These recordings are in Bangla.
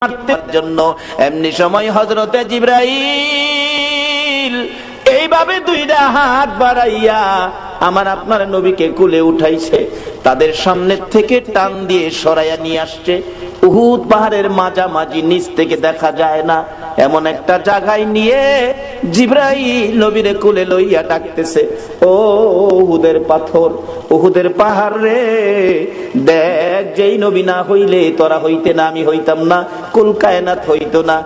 জন্য এমনি সময় হযরতে জিবরাইল এইভাবে দুইটা হাত বাড়াইয়া আমার আপনার নবীকে কোলে উঠাইছে, তাদের সামনে থেকে টান দিয়ে সরাইয়া নিয়ে আসছে। উহুদ পাহাড়ের মাঝামাঝি নিচ থেকে দেখা যায় না এমন একটা জায়গায় নিয়ে জিবরাইল নবীরে কোলে লইয়া ডাকতেছে, ও উহুদের পাথর, উহুদের পাহাড় রে, দেখ যেই নবী না হইলে তোরা হইতে না, আমি হইতাম না, কুল কায়নাত হইতো না।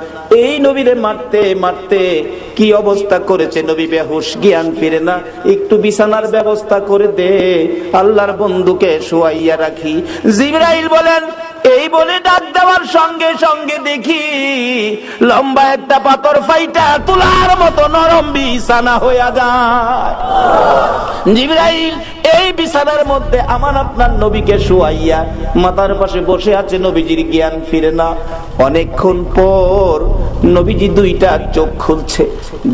এই নবীরে মারতে মারতে কি অবস্থা করেছে, নবী বেহুশ, জ্ঞান ফিরে না, একটু বিছানার ব্যবস্থা করে দে, আল্লাহর বন্ধুকে শোয়াইয়া রাখি। জিবরাইল বলেন, এই বলে ডাক দেওয়ার সঙ্গে সঙ্গে দেখি লম্বা একটা পাথর ফাইটা তুলার মতো নরম বিছানা হইয়া যায়। জিবরাইল এই বিছানার মধ্যে আমার আপনার নবীকে শোয়াইয়া মাথার পাশে বসে আছে, নবীজির জ্ঞান ফিরে না। অনেকক্ষণ পর নবীজি দুইটা চোখ খুলছে,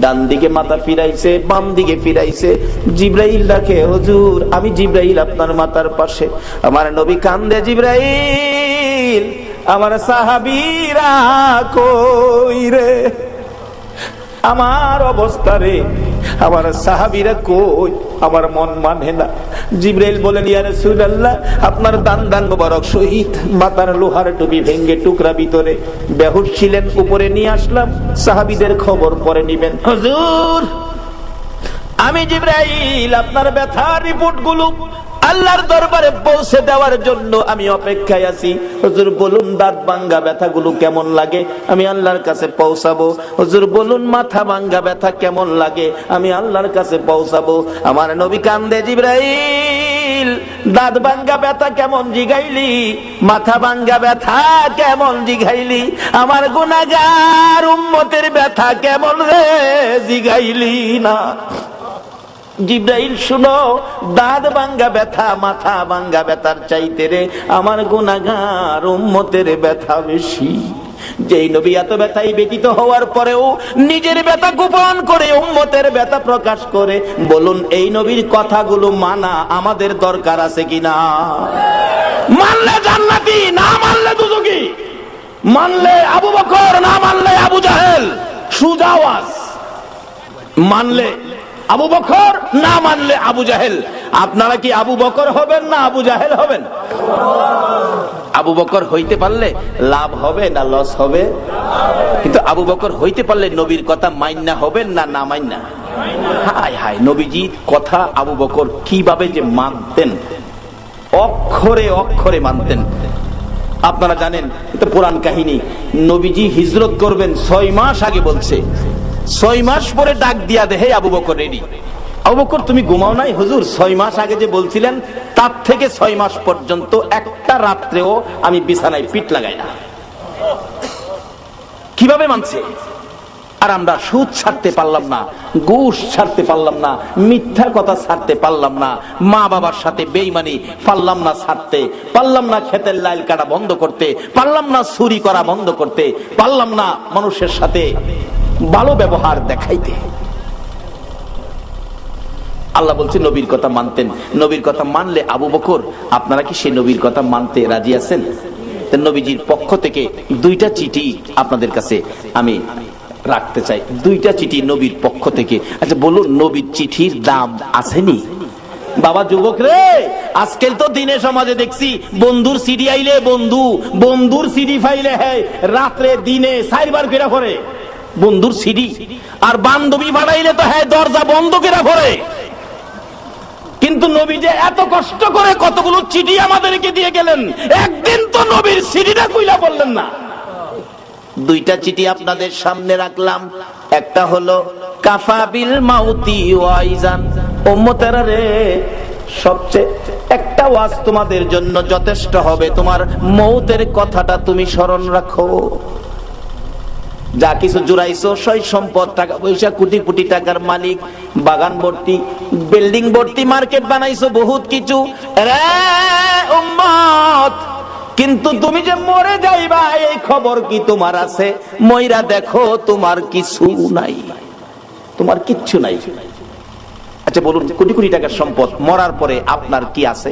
ডান দিকে মাথা ফিরাইছে, বাম দিকে ফিরাইছে। জিবরাইল ডাকে, হুজুর আমি জিবরাইল আপনার মাথার পাশে। আমার নবী কান্দে, জিবরাইল আমার সাহাবীরা কই রে, আমার অবস্থা রে, আমার সাহাবীরা কই, আমার মন মানে না। জিবরাইল বলেন, ইয়া রাসূলুল্লাহ আপনার দান দান মোবারক শহীদ, মাথার লোহার টুপি ভেঙ্গে টুকরা ভিতরে, বেহুশ ছিলেন, উপরে নিয়ে আসলাম, সাহাবীদের খবর পরে নিবেন। হুজুর আমি জিবরাইল আপনার ব্যথার রিপোর্ট গুলো আল্লাহর দরবারে পৌঁছে দেওয়ার জন্য আমি অপেক্ষায় আছি। হুজুর বলুন দাঁত ভাঙ্গা ব্যথাগুলো কেমন লাগে, আমি আল্লাহর কাছে পৌঁছাবো। হুজুর বলুন মাথা ভাঙ্গা ব্যথা কেমন লাগে, আমি আল্লাহর কাছে পৌঁছাবো। আমার নবী কান্দে, জিবরাইল দাঁত ভাঙ্গা ব্যথা কেমন জিগাইলি, মাথা ভাঙ্গা ব্যথা কেমন জিগাইলি, আমার গুনাহগার উম্মতের ব্যথা কেমন রে জিগাইলি না। জিবরাইল শুনো, দাঁত ভাঙ্গা ব্যথা মাথা ভাঙ্গা ব্যথার চাইতে রে আমার গুনাহগার উম্মতের ব্যথা বেশি। যেই নবী এত ব্যথায় ব্যতীত হওয়ার পরেও নিজের ব্যথা গোপন করে উম্মতের ব্যথা প্রকাশ করে, বলুন এই নবীর কথাগুলো মানা আমাদের দরকার আছে কিনা? মানলে জান্নাতি, না মানলে দুজকি, মানলে আবু বকর, না মানলে আবু জাহেল। সোজা আওয়াজ, মানলে আবু বকর, না মানলে আবু জাহেল। আপনারা কি আবু বকর হবেন না আবু জাহেল হবেন? আবু বকর হইতে পারলে লাভ হবে না লস হবে? কিন্তু আবু বকর হইতে পারলে নবীর কথা মাইন্না হবেন না না মাইন্না? হায় হায়, নবীজির কথা আবু বকর কিভাবে যে মানতেন, অক্ষরে অক্ষরে মানতেন। আপনারা জানেন এটা পুরাণ কাহিনী, নবীজি হিজরত করবেন 6 মাস আগে বলছে, 6 মাস পরে ডাক দিয়া দেহে আবু বকর রেডি। আবু বকর তুমি ঘুমাও নাই? হুজুর 6 মাস আগে যে বলছিলেন তার থেকে 6 মাস পর্যন্ত একটা রাত্রেও আমি বিছানায় পিঠ লাগাই না। কিভাবে মানছে? আর আমরা সুদ ছাড়তে পারলাম না, ঘুষ ছাড়তে পারলাম না, মিথ্যা কথা ছাড়তে পারলাম না, মা বাবার সাথে বেঈমানি পারলাম না ছাড়তে, পারলাম না ক্ষেতের লাইল কাটা বন্ধ করতে, পারলাম না চুরি করা বন্ধ করতে, পারলাম না মানুষের সাথে ভালো ব্যবহার দেখাইতে। আল্লাহ বলছে নবীর কথা মানতেন। নবীর কথা মানলে আবু বকর, আপনারা কি সেই নবীর কথা মানতে রাজি আছেন? নবীজির পক্ষ থেকে 2টা চিঠি আপনাদের কাছে আমি রাখতে চাই, 2টা চিঠি নবীর পক্ষ থেকে। আচ্ছা বলুন, নবীর চিঠির দাম আসেনি? বাবা যুবক রে, আজকাল তো দিনে সমাজে দেখছি বন্ধুর সিডি আইলে বন্ধুর সিডি ফাইলে হ্যাঁ রাত্রে দিনে 4 বার ফেরা করে বন্ধুর সিডি, আর বান্ধবী বাড়াইলে তো হ্যাঁ দরজা বন্ধ করে ভরে। কিন্তু নবী যে এত কষ্ট করে কতগুলো চিঠি আমাদেরকে দিয়ে গেলেন, একদিন তো নবীর সিডিটা খুইলা বললেন না। 2টা চিঠি আপনাদের সামনে রাখলাম। একটা হলো কাফাবিল মাউতি ওয়াইজান, উম্মতেরা রে সবচেয়ে একটা ওয়াজ তোমাদের জন্য যথেষ্ট হবে, তোমার মৌতের কথাটা তুমি স্মরণ রাখো। যা কিছু জুড়াইছো, সয় সম্পদ, টাকা পয়সা, কোটি কোটি টাকার মালিক, বাগান ভর্তি, বিল্ডিং ভর্তি, মার্কেট বানাইছো, বহুত কিছু রে উম্মত, কিন্তু তুমি যে মরে যাইবা এই খবর কি তোমার আছে? মইরা দেখো তোমার কিছু নাই, তোমার কিচ্ছু নাই। আচ্ছা বলুন, কোটি কোটি টাকার সম্পদ, মরার পরে আপনার কি আছে?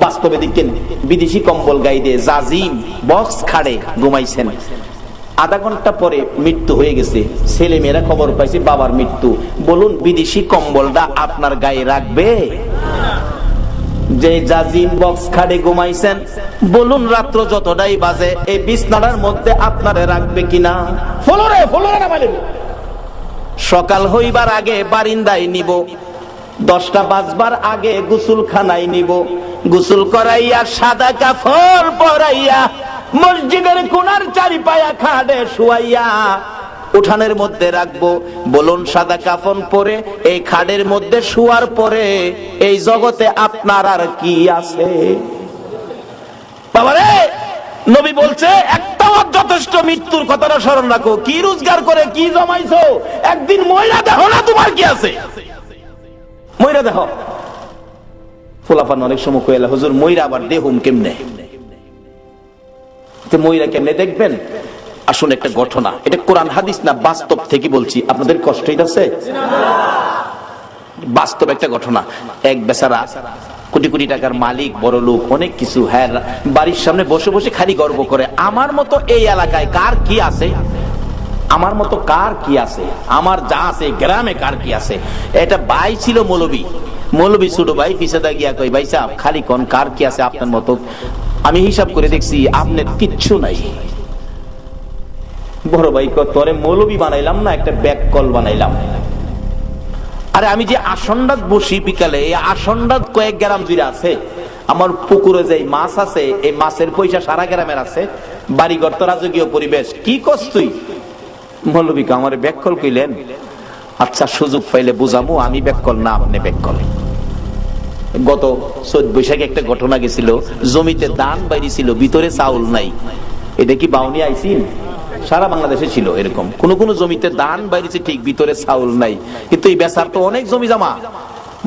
বাস্তবে দেখেন বিদেশি কম্বল গায়ে দিয়ে জাজিম বক্স খাড়ে ঘুমাইছেন, আধা ঘন্টা পরে মৃত্যু হয়ে গেছে, ছেলে মেয়েরা খবর পাইছে বাবার মৃত্যু। বলুন বিদেশি কম্বলটা আপনার গায়ে রাখবে? যে জাজিম বক্স খাড়ে ঘুমাইছেন, বলুন রাত্র যতটাই বাজে এই বিছনাটার মধ্যে আপনারে রাখবে কিনা? ফলরে না বলে সকাল হইবার আগে বারিন্দায় নিব, 10টা বাজবার আগে গোসলখানায় নিব, গোসল করাইয়া সাদা কাপড় পরাইয়া মসজিদের কোণার চারিপায়া খাটে শুয়াইয়া উঠানের মধ্যে রাখবো। বলুন সাদা কাফন পরে এই খাটের মধ্যে শুয়ার পরে এই জগতে আপনার আর কি আছে? বাবারে নবী বলছে একটা যথেষ্ট, মৃত্যুর কথাটা স্মরণ রাখো। কি রোজগার করে কি জমাইছো, একদিন ময়রা দেখো না তোমার কি আছে, ময়রা দেখো। ফুলাফান অনেক সময় কইলা হুজুর ময়রা আবার দেহুম কেমনে? ময়রা কেমনে দেখবেন? আসুন একটা ঘটনা, এটা কোরআন হাদিস না, বাস্তব থেকে বলছি, আপনাদের কষ্ট হইতাছে? বাস্তব একটা ঘটনা। এক বেচারা কোটি কোটি টাকার মালিক, বড় লোক, অনেক কিছু, হ্যাঁ, বাড়ির সামনে বসে বসে খালি গর্ব করে আমার মতো এই এলাকায় কার কি আছে, আমার মতো কার কি আছে, আমার যা আছে গ্রামে কার কি আছে। এটা ভাই ছিল মৌলবী ছোট ভাই পিছাদা গিয়া কই ভাই সাহেব খালি কোন কার কি আছে আপনার মতো? আমি হিসাব করে দেখছি আপনার কিচ্ছু নাই। বড় ভাই তোরে মৌলবী বানাইলাম না, একটা ব্যাক কল বানাইলাম। আরে আমি যে আসনডাত বসি বিকালে, এই আসনডাত কয়েক গ্রাম জুড়ে আছে, আমার পুকুরে যে মাছ আছে এই মাছের পয়সা সারা গ্রামের আছে, বাড়িঘর তো রাজকীয় পরিবেশ, কি করছ তুই? মৌলবীকে আমার ব্যাক কল কইলেন? আচ্ছা সুযোগ পাইলে বুঝামু, আমি ব্যাক কল না আপনি ব্যাক কল। গত 14 বৈশাখে একটা ঘটনা গেছিল, জমিতে ধান বাইরেছিল, ভিতরে চাউল নাই। এটা কি বাউনি আইসিন? সারা বাংলাদেশে ছিল এরকম, কোন কোন জমিতে ধান বাইরেছে ঠিক, ভিতরে চাউল নাই। কিন্তু এই বেচার তো অনেক জমি জমা।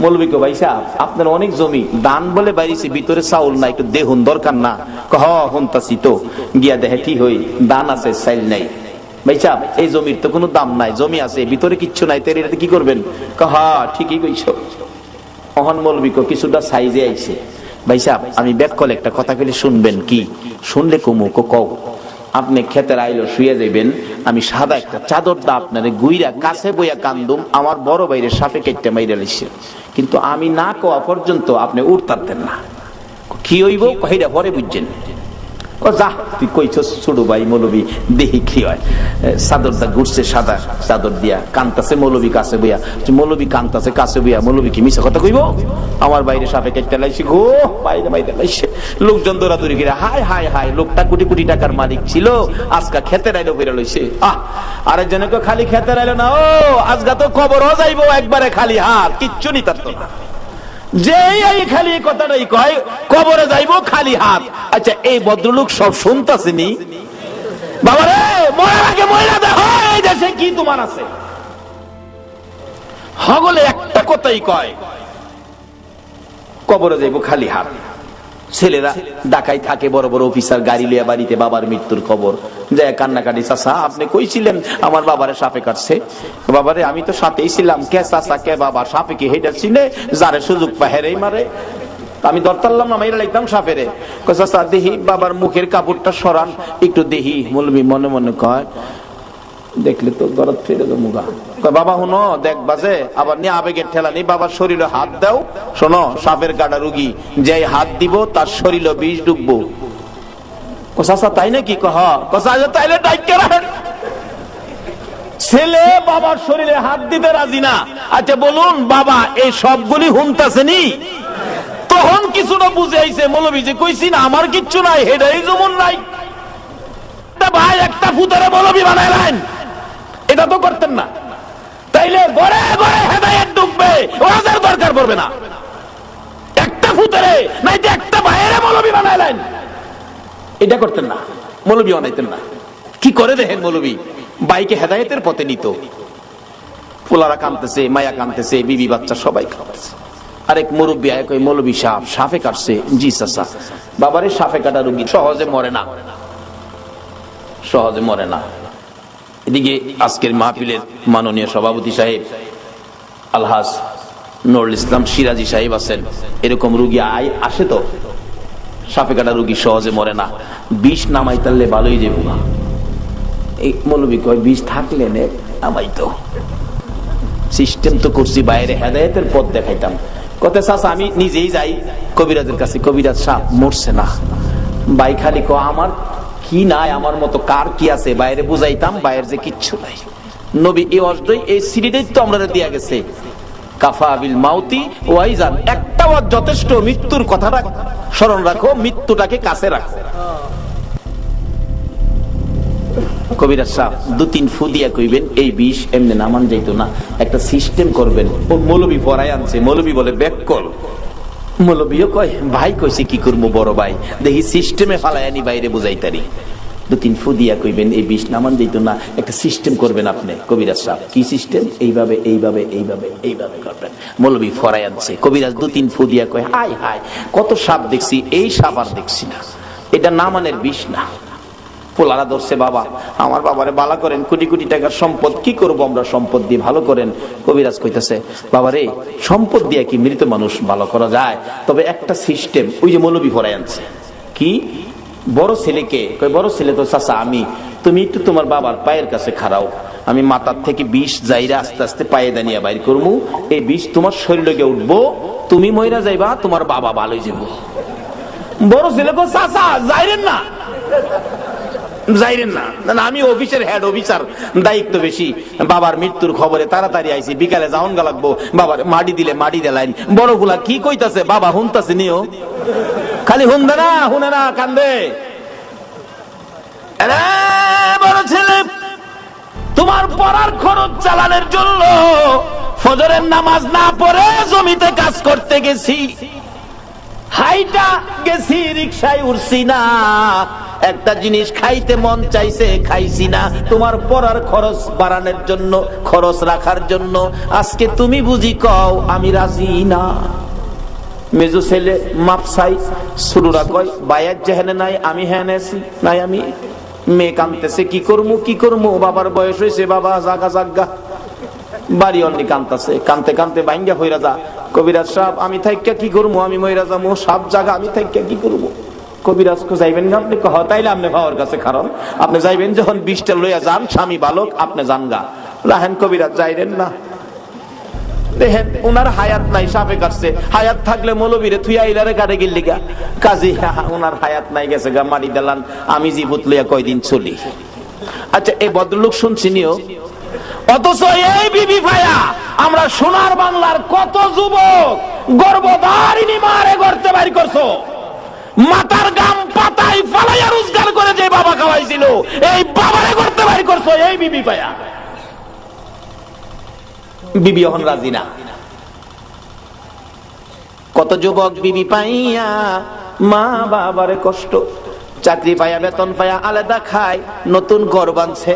মৌলবী কো ভাই সাহেব আপনার অনেক জমি, ধান বলে বাইরেছে, ভিতরে চাউল নাই, একটু দেহুন দরকার না? হন্তাছি তো, গিয়া দেখে কি হই, ধান আছে চাইল নাই। ভাই সাহেব এই জমির তো কোনো দাম নাই, জমি আছে ভিতরে কিচ্ছু নাই, তেরে এটাতে কি করবেন? ঠিকই কইছো। অহন মৌলবী কো কিছুটা সাইজে আইছে। ভাই সাহেব আমি ব্যাক কল একটা কথা কইলে শুনবেন? কি শুনলে কুমু? কও। আপনি খেতের আইলো শুয়ে যাবেন, আমি সাদা একটা চাদর দা আপনারে গুইরা কাছে বইয়া কান্দুম, আমার বড় বাইরে সাপে কেটে মাইরা লাইছে, কিন্তু আমি না কোয়া পর্যন্ত আপনি উঠতারতেন না। কি হইব কইরা পরে বুঝছেন? যা তুই কইছস ছোট ভাই মৌলবী, দেখি কি হয়। চাদরটা ঘুরছে সাদা চাদর দিয়া, কান্তাছে মৌলবী কাছে বইয়া। মৌলবী কান্তাছে কাছে বইয়া, মৌলবী কি মিছা কথা কইব? আমার বাইরে সাপে কেটে লাইছে গো, বাইরে বাইরে লাইছে। লোকজন দৌড়াদৌড়ি করে হায় হায় হায়, লোকটা কোটি কোটি টাকার মালিক ছিল, আজকা খেতের আইলো বেরা লইছে। আরেকজনে কো খালি খেতের আইলো না, ও আজকা তো কবরও যাইবো একবারে খালি হাত, কিচ্ছু নি তার তো না। যে এই খালি কথাটাই কয় কবরে যাইবো খালি হাত। আচ্ছা এই ভদ্রলোক সব শুনতাছেনি? বাবারে মরার আগে ময়রা দেখো এই দেশে কি তোমার আছে। হগলে একটা কথাই কয় কবরে যাইবো খালি হাত। ছেলেরা ঢাকায় থাকে, বড় বড় অফিসার, গাড়ি লিয়া বাড়িতে বাবার মৃত্যুর খবর যায় কান্নাকাটি। চাচা আপনি কইছিলেন আমার বাবারে সাপে কাটছে? বাবারে আমি তো সাথেই ছিলাম। কে চাচা কে বাবা? সাপে কি হেডা চিনে? যারে সুযোগ পায় হেরেই মারে। আমি ধরতারলাম না, মাইরা লাগতাম সাপেরে। চাচা দেহি বাবার মুখের কাপড়টা সরান একটু দেহি। মৌলবী মনে মনে কয় দেখলে তো গরত ফিরে তো মুগা। বাবা হুনো দেখ বাজে, আবার নিয়ে আবেগের ঠেলা নেই, বাবার শরীরে হাত দাও। শোনো সাপের কাটা রুগী, যে হাত দিব তার শরীরে বিষ ডুববো। চাচা তাই নাকি? তাইলে ডাইকে রাখেন। ছেলে বাবার শরীরে হাত দিতে রাজি না। আচ্ছা বলুন বাবা এই সবগুলি হুমতাছেনি? তখন কিছুটা বুঝে আইছে মৌলবী যে কইছি না আমার কিচ্ছু নাই, হেডাই যেমন নাই। ভাই একটা ফুতারে মৌলবী বানাইলেন, এটা তো করতেন না। তাইলে ঘরে ঘরে হেদায়েত ঢুকবে, ওয়াজের দরকার পড়বে না। একটা ফুতারে নাই যে একটা ভাইয়েরে মৌলবী বানাইলেন, এটা করতেন না, মৌলবী বানাইতেন না। কি করে দেখেন মৌলবী বাইকে হেদায়েতের পথে নিত। পোলারা কাঁদতেছে, মায়া কাঁদতেছে, বিবি বাচ্চা সবাই কাঁদতেছে। আরেক মুরব্বী আয় কই মৌলবী সাপে কাটছে। জি চাচা। বাবারে সাপে কাটা রোগী সহজে মরে না, সহজে মরে না। এদিকে আজকের মাহফিলের মাননীয় সভাপতি সাহেব আলহাজ নুরুল ইসলাম সিরাজি সাহেব আছেন। এরকম রোগী আসে তো সাপে কাটা রোগী সহজে মরে না, বিষ নামাই তাহলে ভালোই যাবো না। এই মৌলবী কয় বিষ থাকলে নে নামাই তো, সিস্টেম তো করছি, বাইরে হেদায়েতের পথ দেখাইতাম। কত চাচা আমি নিজেই যাই কবিরাজের কাছে, কবিরাজ সাপ মরছে না। ভাই খালি ক আমার কি নাই, আমার মতো কার কি আছে, বাইরে বুঝাইতাম বাইরে যে কিচ্ছু নাই। নবী এই অজদই এই সিরিজটাই তো আমরা দিয়া গেছে, কাফা বিল মাউতি ওয়াইজান, একটা ওয়াজ যথেষ্ট, মৃত্যুর কথাটা স্মরণ রাখো, মৃত্যুটাকে কাছে রাখো। কবিরাজ সাহেব 2-3 ফু দিয়া কইবেন এই বিষ এমনি নামান যাইতো না, একটা সিস্টেম করবেন। ও মৌলবী পড়ায় আনছে, মৌলবী বলে ব্যাক কর। মৌলবীও কয় ভাই কইছে কি করবো বড় ভাই, দেখি সিস্টেমে ফালাই আনি বাইরে বুঝাইতারি। 2-3 ফু দিয়া কইবেন এই বিষ নামান যাইতো না, একটা সিস্টেম করবেন আপনি। কবিরাজ সাহেব কি সিস্টেম? এইভাবে এইভাবে এইভাবে এইভাবে করবেন। মৌলবী ফরাই আনছে, কবিরাজ 2-3 ফু দিয়া কয় হাই হাই কত সাপ দেখছি, এই সাপ আর দেখছি না, এটা নামানের বিষ না। পোলারা ধরছে, বাবা আমার বাবারে বালা করেন, কোটি কোটি টাকার সম্পদ, কি করব আমরা সম্পদ দিয়ে, ভালো করেন। কবিরাজ কইতাছে বাবারে সম্পদ দিয়ে কি মৃত মানুষ ভালো করা যায়? তবে একটা সিস্টেম, ওই যে মৌলবী ফরাই আনছে। কি? বড় ছেলেকে কই, বড় ছেলে তো চাচা আমি, তুমি একটু তোমার বাবার পায়ের কাছে খাড়াও, আমি মাথার থেকে বিষ যাইরা আস্তে আস্তে পায়ে দানিয়া বাইর করবো, এই বিষ তোমার শরীরে উঠবো, তুমি মইরা যাইবা, তোমার বাবা ভালোই যাব। বড় ছেলে কই চাচা যাইরেন না, যাইরেন না, আমি অফিসের হেড অফিসার, দায়িত্ব বেশি, বাবার মৃত্যুর খবরে তাড়াতাড়ি আইছি, বিকালে যাওন গা লাগবো, বাবার মাটি দিলে মাটি দেলাইন। বড় গুলা কি কইতাছে, বাবা হুনতাছে নিও, খালি হুনদে না, হুনে না, কান্দে। বড় ছেলে তোমার পড়ার খরচ চালানোর জন্য ফজরের নামাজ না পড়ে জমিতে কাজ করতে গেছি, হাইটা গেছি, রিকশায় উঠছি না, একটা জিনিস খাইতে মন চাইছে খাইছি না, তোমার পড়ার খরচ বাড়ানোর জন্য, খরচ রাখার জন্য, আজকে তুমি বুঝি কও আমি রাজি না। মেজু ছেলে মাপসাই, শুরুরা কয় বাইয়ার যেহেনে নাই আমি হ্যাঁ নেছি নাই আমি। মেয়ে কানতেছে কি করবো কি করবো, বাবার বয়স হয়েছে, বাবা জাগা জাগা, বাড়ি অন্যি কানতেছে, কানতে কানতে বাইঙ্গা হইরা যা। কবিরাজ সাহেব আমি থাইকা কি করবো, আমি মইরা যাবো, সব জায়গা আমি থাইকা কি করবো? কবিরাজ যাইবেন না আপনি? তাইলে আপনি বাবার কাছে কারণ আপনি যাইবেন, যখন বিষটা লইয়া যান, স্বামী বালক আপনি যান গা, রাহেন কবিরাজ যাইরেন না। দেখেন উনার হায়াত নাই, সাপে কাটছে, হায়াত থাকলে মৌলবীরে থুই আইলারে কাটে গেল লিগা, কাজী উনার হায়াত নাই, গেছে গা মারি দিলান, আমি জীবত লইয়া কয়দিন চলি। আচ্ছা এই ভদ্রলোক শুনছি নিও, অথচ এই বিবি ভাইয়া আমরা সোনার বাংলার কত যুবক গর্ভধারিণী মারে গর্তে বাইর করছো, মাথার গাম পাতায় ফালাইয়া রোজগার করে যে বাবা খাওয়াইছিল, এই বাবারে গর্তে বাইর করছো এই বিবি ভাইয়া। বিবি এখন রাজি না। কত যুবক বিবি পাইয়া মা বাবারে কষ্ট, চাকরি পাইয়া বেতন পাইয়া আলাদা খায়, নতুন ঘর বানছে,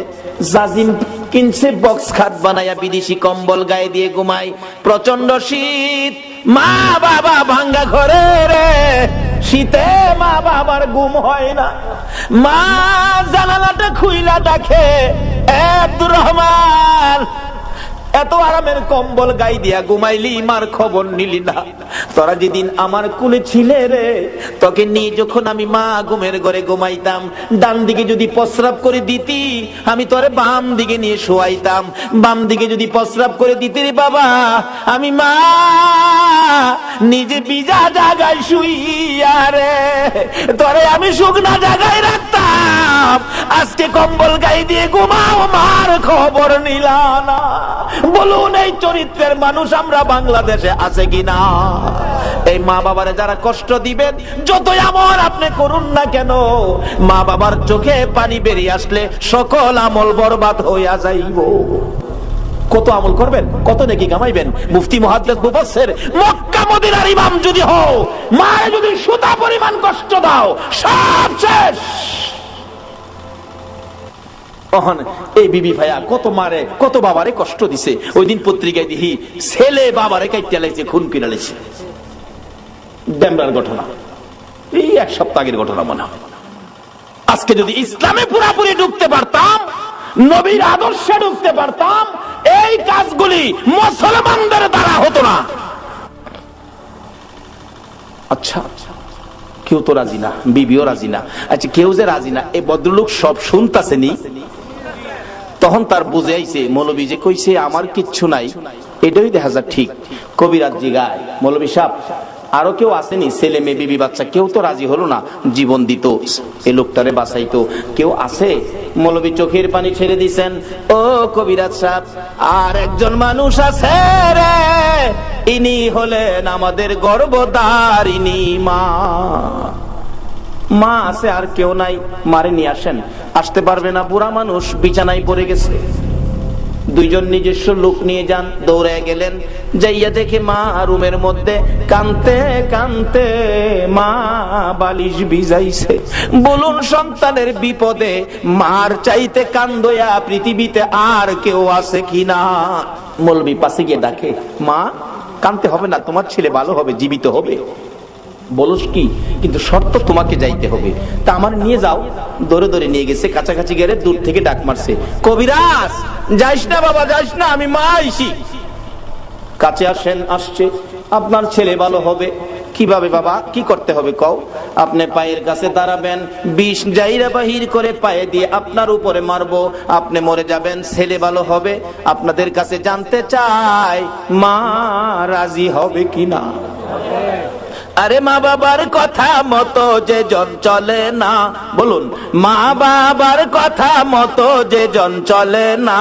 জাজিম কিনছে, বক্স খাট বানাইয়া বিদেশি কম্বল গায়ে দিয়ে ঘুমায়, প্রচন্ড শীত, মা বাবা ভাঙ্গা ঘরে রে, শীতে মা বাবার ঘুম হয় না, মা জানালাটা খুইলা দেখে আব্দুর রহমান এত আরামের কম্বল গাই দিয়া ঘুমাইলি, মার খবর নিলি না, তোরা যেদিন আমার কুলে ছিলে রে, তোকে নিয়ে যখন আমি মা ঘুমের ঘরে ঘুমাইতাম, ডান দিকে যদি প্রস্রাব করে দিতি আমি তোরে বাম দিকে নিয়ে শোয়াইতাম, বাম দিকে যদি প্রস্রাব করে দিতি রে বাবা, আমি মা নিজে ভিজা জায়গায় শুইয়া রে তোরে আমি শুকনা জায়গায় রাখতাম, আজকে কম্বল গাই দিয়ে ঘুমাও, মার খবর নিলা না। বলুন এই চরিত্রের মানুষ আমরা বাংলাদেশে আছে কিনা? এই মা বাবারে যারা কষ্ট দিবেন, যতই আমল আপনি করুন না কেন, মা বাবার চোখে পানি বেরিয়ে আসলে সকল আমল বরবাদ হইয়া যাইব। কত আমল করবেন, কত নেকি কামাইবেন? মুফতি মুহাদ্দিস মুফাসসির মক্কা মদিনার ইমাম যদি হও, মায়ে যদি সুতা পরিমাণ কষ্ট দাও, সব শেষ। এই বিবি ভাইয়া কত মারে কত বাবারে কষ্ট দিছে। ওই দিন পত্রিকায় দেখি ছেলে বাবারে কাইতে লাইছে, খুন কিনা লাইছে। ডেমরার ঘটনা, এই এক সপ্তাহ আগের ঘটনা মনে হয়। আজকে যদি ইসলামে পুরাপুরি ঢুকতে পারতাম, নবীর আদর্শে ঢুকতে পারতাম, এই কাজগুলি মুসলমানদের দ্বারা হতো না। আচ্ছা কেউ তো রাজি না, বিবিও রাজি না। আচ্ছা কেউ যে রাজি না, এই ভদ্রলোক সব শুনতাছেনি। তখন তার বুঝে আইছে মৌলবী যে কইছে আমার কিচ্ছু নাই, এটাই দেখা যায় ঠিক। কবিরাজ জিগায়, মৌলবী সাহেব আরো কেউ আসেনি, ছেলে মেয়ে বিবি বাচ্চা, কেউ তো রাজি হলো না জীবন দিত, এই লোকটারে বাঁচাইতো, কেউ আছে? মৌলবী চোখের পানি ছেড়ে দিছেন, ও কবিরাজ সাহেব আর একজন মানুষ আছে রে, ইনি হলেন আমাদের গর্ভধারিণী মা। মা আছে আর কেউ নাই, মারে নিয়ে আসেন। আসতে পারবে না, বুড়া মানুষ বিছানায় পড়ে গেছে। দুইজন নিজস্ব লোক নিয়ে যান, দৌড়ে গেলেন, যাইয়া দেখে মা রুমের মধ্যে কানতে কানতে মা বালিশ ভিজাইছে। বলুন সন্তানের বিপদে মার চাইতে কান্দয়া পৃথিবীতে আর কেউ আছে কিনা? মৌলবী পাশে গিয়ে ডাকে, মা কানতে হবে না, তোমার ছেলে ভালো হবে, জীবিত হবে। বলস কি, কিন্তু শর্ত তোমাকে যাইতে হবে। তা আমার নিয়ে যাও। দৌড়ে দৌড়ে নিয়ে গেছে, কাছাকাছি গেলে দূর থেকে ডাক মারছে, কবিরাজ যাইস না বাবা, যাইস না, আমি মা আইছি। কাছে আসেন, আসছে, আপনার ছেলে ভালো হবে। কিভাবে বাবা, কি করতে হবে কও? আপনি পায়ের কাছে দাঁড়াবেন, বিষ জাইরা বাহির করে পায়ে দিয়ে আপনার উপরে মারবো, আপনি মরে যাবেন, ছেলে ভালো হবে। আপনাদের কাছে জানতে চাই মা রাজি হবে কিনা? আরে মা বাবার কথা মতো যে জন চলে না, বলুন মা বাবার কথা মতো যে জন চলে না,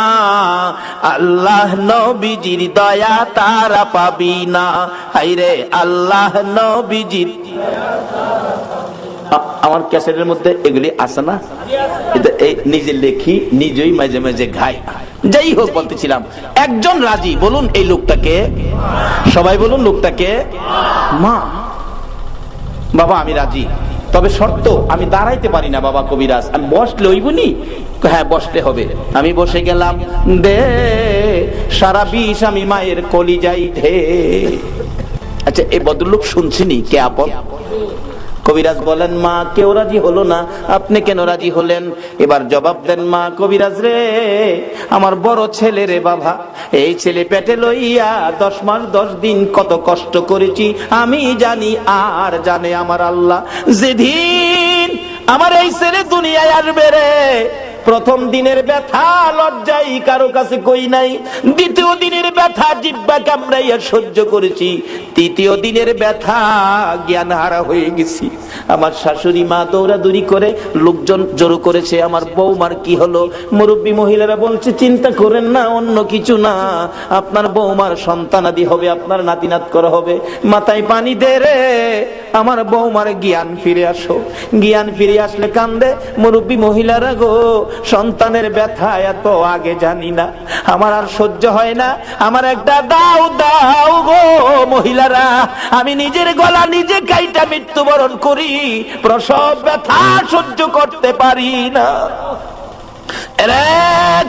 আল্লাহ নবীজির দয়া তারা পাবি না। হাইরে আল্লাহ নবীজির, আমার ক্যাসেটের মধ্যে এগুলি আছে না, নিজে লেখি নিজেই মাঝে মাঝে ঘাই। যাই হোক, বলতেছিলাম একজন রাজি, বলুন এই লোকটাকে, সবাই বলুন লোকটাকে মা। বাবা আমি রাজি, তবে শর্ত আমি দাঁড়াইতে পারি না বাবা কবিরাজ, আমি বসলে হইবনি? হ্যাঁ বসতে হবে। আমি বসে গেলাম, দে সারা বিষ আমি মায়ের কলিজাই ঢে। আচ্ছা এই ভদ্রলোক শুনছিনি কে আপন? কবিরাজ বলেন, মা কেউ রাজি হলো না, আপনি কেন রাজি হলেন? এবার জবাব দেন, মা কবিরাজ রে, আমার বড় ছেলে রে বাবা, এই ছেলে পেটে লইয়া 10 মাস 10 দিন কত কষ্ট করেছি আমি জানি, আর জানে আমার আল্লাহ। যেদিন আমার এই ছেলে দুনিয়ায় আসবে রে, প্রথম দিনের ব্যথা লজ্জাই কারো কাছে কই নাই, দ্বিতীয় দিনের ব্যথা জিহ্বা কামড়াইয়া সহ্য করেছি, তৃতীয় দিনের ব্যথা জ্ঞান হারা হয়ে গেছি। আমার শাশুড়ি মা দৌড়াদৌড়ি করে, লোকজন জড়ো করেছে, আমার বৌমার কি হলো? মুরব্বী মহিলারা বলছে, চিন্তা করেন না, অন্য কিছু না, আপনার বৌমার সন্তানাদি হবে, আপনার নাতিনাত করা হবে। মাথায় পানি দে রে, আমার বৌমার জ্ঞান ফিরে আসো। জ্ঞান ফিরে আসলে কান্দে মুরব্বী মহিলারা, গো সন্তানের ব্যথা এত আগে জানি না, আমার আর সহ্য হয় না, আমার একটা দাও দাও গো মহিলারা, আমি নিজের গলা নিজে কাইটা মৃত্যুবরণ করি, প্রসব ব্যথা সহ্য করতে পারি না। রে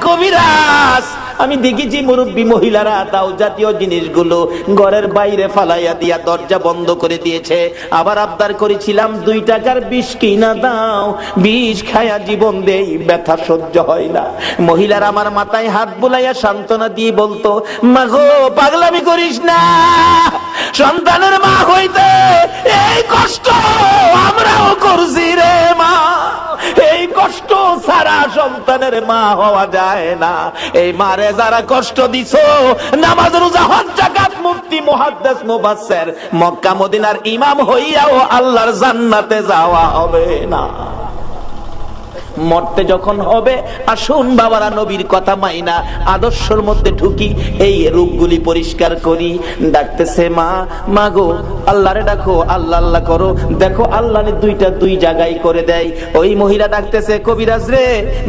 কবিরাজ, আমি দেখেছি মুরব্বী মহিলারা দাও জাতীয় জিনিসগুলো ঘরের বাইরে ফালাইয়া দিয়া দরজা বন্ধ করে দিয়েছে। আবার আবদার করেছিলাম 2 টাকার বিষ কিনা দাও, বিষ খায়া জীবন দেই, ব্যথা সহ্য হয় না। মহিলারা আমার মাথায় হাত বুলাইয়া সান্ত্বনা দিয়ে বলতো, মা গো পাগলামি করিস না, সন্তানের মা হইতে এই কষ্ট আমরাও করছি রে মা, এই কষ্ট ছাড়া সন্তানের মা হওয়া যায় না। এই মারে যারা কষ্ট দিছো, নামাজ রোজা হজ যাকাত মুফতি মুহাদ্দিস মুফাসসির মক্কা মদিনার ইমাম হইয়াও আল্লাহর জান্নাতে যাওয়া হবে না। মরতে যখন হবে, আসুন বাবারা নবীর কথা মাইনা আদর্শের মধ্যে ঢুকি, এই রূপগুলি পরিষ্কার করি। ডাকতেছে মা, মা গো আল্লাহরে ডাকো, আল্লাহ আল্লাহ করো, দেখো আল্লাহ 2টা 2 জায়গায় করে দেয়। ওই মহিলা ডাকতেছে, কবিরাজ রে